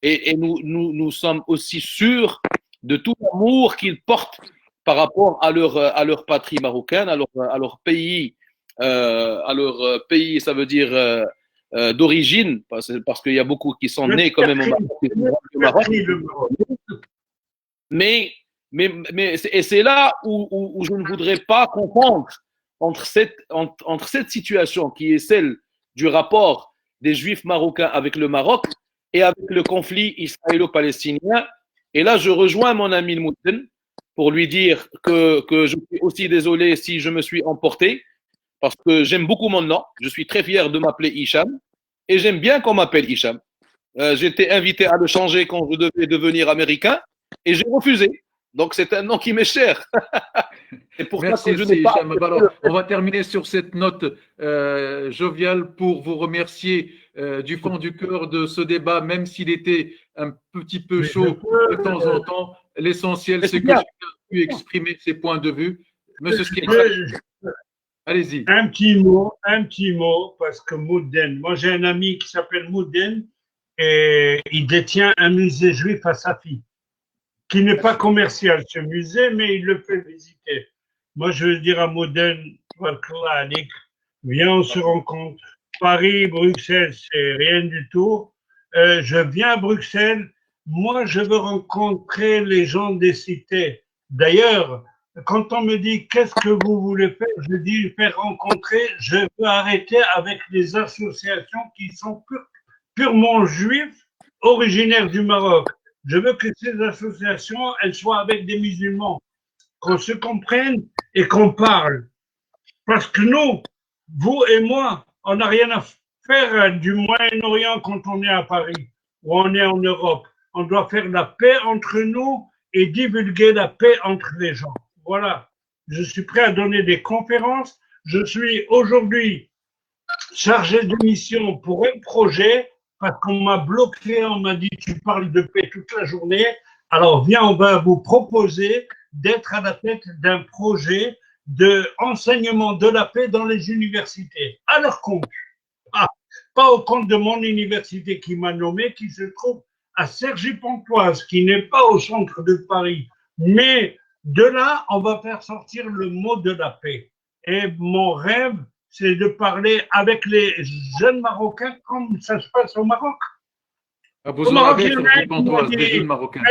Et nous sommes aussi sûrs de tout l'amour qu'ils portent par rapport à leur patrie marocaine, à leur pays, ça veut dire d'origine, parce qu'il y a beaucoup qui sont nés quand même au Maroc. Mais c'est là où je ne voudrais pas confondre entre cette situation qui est celle du rapport des Juifs marocains avec le Maroc et avec le conflit israélo-palestinien. Et là, je rejoins mon ami le Moudin pour lui dire que je suis aussi désolé si je me suis emporté, parce que j'aime beaucoup mon nom. Je suis très fier de m'appeler Hicham et j'aime bien qu'on m'appelle Hicham. J'étais invité à le changer quand je devais devenir américain et j'ai refusé. Donc, c'est un nom qui m'est cher. C'est pour ça que je n'ai pas... Alors, on va terminer sur cette note joviale pour vous remercier du fond du cœur de ce débat, même s'il était un petit peu chaud de temps en temps. L'essentiel, c'est que chacun a pu exprimer ses points de vue. Monsieur Skibra, allez-y. Un petit mot, parce que Mouden, moi j'ai un ami qui s'appelle Mouden et il détient un musée juif à Safi, qui n'est pas commercial ce musée, mais il le fait visiter. Moi je veux dire à Mouden, viens, on se rencontre. Paris, Bruxelles, c'est rien du tout. Je viens à Bruxelles, moi je veux rencontrer les gens des cités. D'ailleurs, quand on me dit qu'est-ce que vous voulez faire, je dis faire rencontrer, je veux arrêter avec les associations qui sont purement juives, originaires du Maroc. Je veux que ces associations, elles soient avec des musulmans, qu'on se comprenne et qu'on parle. Parce que nous, vous et moi, on n'a rien à faire du Moyen-Orient quand on est à Paris ou on est en Europe. On doit faire la paix entre nous et divulguer la paix entre les gens. Voilà, je suis prêt à donner des conférences. Je suis aujourd'hui chargé de mission pour un projet parce qu'on m'a bloqué, on m'a dit tu parles de paix toute la journée. Alors viens, on va vous proposer d'être à la tête d'un projet d'enseignement de la paix dans les universités. À leur compte. Pas au compte de mon université qui m'a nommé, qui se trouve à Cergy-Pontoise, qui n'est pas au centre de Paris. Mais de là, on va faire sortir le mot de la paix. Et mon rêve, c'est de parler avec les jeunes Marocains comme ça se passe au Maroc. Au Maroc, il y a des jeunes Marocains.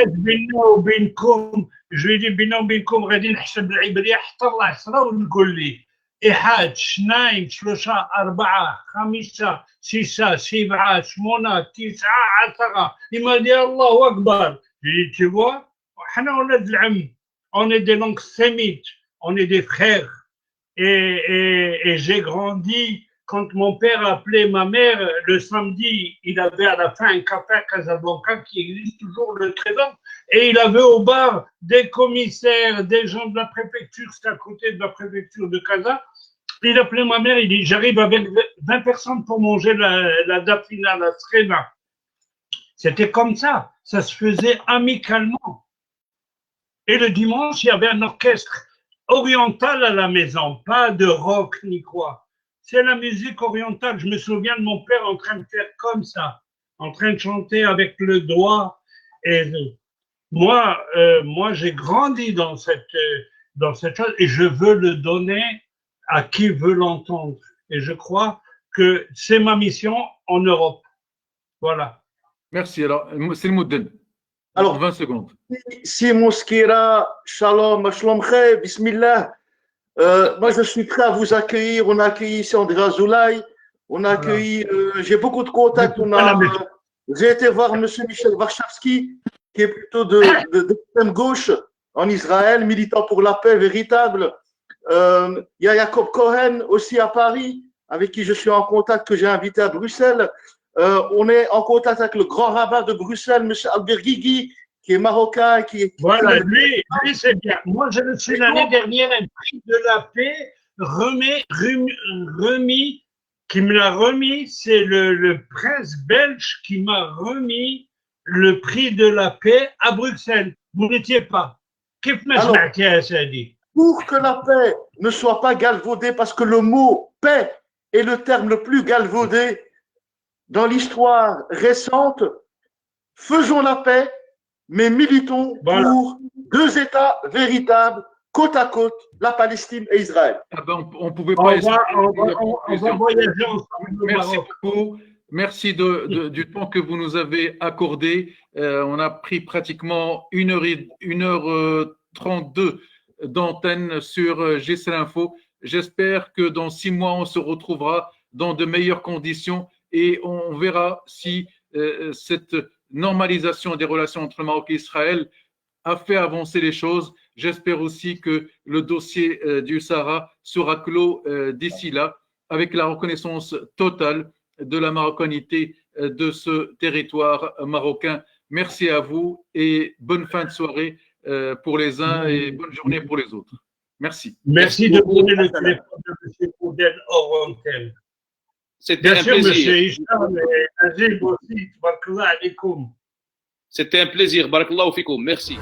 Je lui ai dit, بيننا وبينكم غادي نحسب العبرية حتى العصرة ونقول لي إحاد شناين ثلاثة أربعة خمسة ستة سبعة ثمانية تسعة عشرة. Il m'a dit Allahu Akbar. Je lui ai dit, tu vois, on a de l'âme. On est des langues sémites, on est des frères. Et j'ai grandi, quand mon père appelait ma mère, le samedi, il avait à la fin un café à Casablanca qui existe toujours, le Trésor, et il avait au bar des commissaires, des gens de la préfecture, c'est à côté de la préfecture de Casa. Il appelait ma mère, il dit, j'arrive avec 20 personnes pour manger la dafina, la srena. C'était comme ça se faisait amicalement. Et le dimanche, il y avait un orchestre oriental à la maison, pas de rock ni quoi. C'est la musique orientale. Je me souviens de mon père en train de faire comme ça, en train de chanter avec le doigt. Et moi, j'ai grandi dans cette chose et je veux le donner à qui veut l'entendre. Et je crois que c'est ma mission en Europe. Voilà. Merci. Alors, c'est le Moudin. Alors, 20 secondes. Si Mouskira, Shalom, Shalom Khay, Bismillah. Moi, je suis prêt à vous accueillir. On a accueilli ici André Azoulay. On a accueilli, j'ai beaucoup de contacts. J'ai été voir M. Michel Warchavski, qui est plutôt d'extrême gauche en Israël, militant pour la paix véritable. Il y a Jacob Cohen aussi à Paris, avec qui je suis en contact, que j'ai invité à Bruxelles. On est en contact avec le grand rabbin de Bruxelles, M. Albert Guigui, qui est marocain. Voilà, lui c'est bien. Moi, je reçu l'année dernière un prix de la paix remis, qui me l'a remis, c'est le prince belge qui m'a remis le prix de la paix à Bruxelles. Vous n'étiez pas. Pour que la paix ne soit pas galvaudée, parce que le mot paix est le terme le plus galvaudé dans l'histoire récente, faisons la paix, mais militons pour deux États véritables, côte à côte, la Palestine et Israël. Ah ben, on ne pouvait pas on va voyager ensemble. Merci beaucoup. Merci du temps que vous nous avez accordé. On a pris pratiquement 1h32 d'antenne sur GCL Info. J'espère que dans 6 mois, on se retrouvera dans de meilleures conditions et on verra si cette normalisation des relations entre le Maroc et Israël a fait avancer les choses. J'espère aussi que le dossier du Sahara sera clos d'ici là, avec la reconnaissance totale de la marocanité de ce territoire marocain. Merci à vous et bonne fin de soirée pour les uns et bonne journée pour les autres. Merci. Merci de donner le téléphone de M. Boudel hors antenne. C'était Bien un sûr, M. plaisir. Hicham et Najib aussi. Tabarakallah alaikum. C'était un plaisir. Barakallahu fikoum. Merci.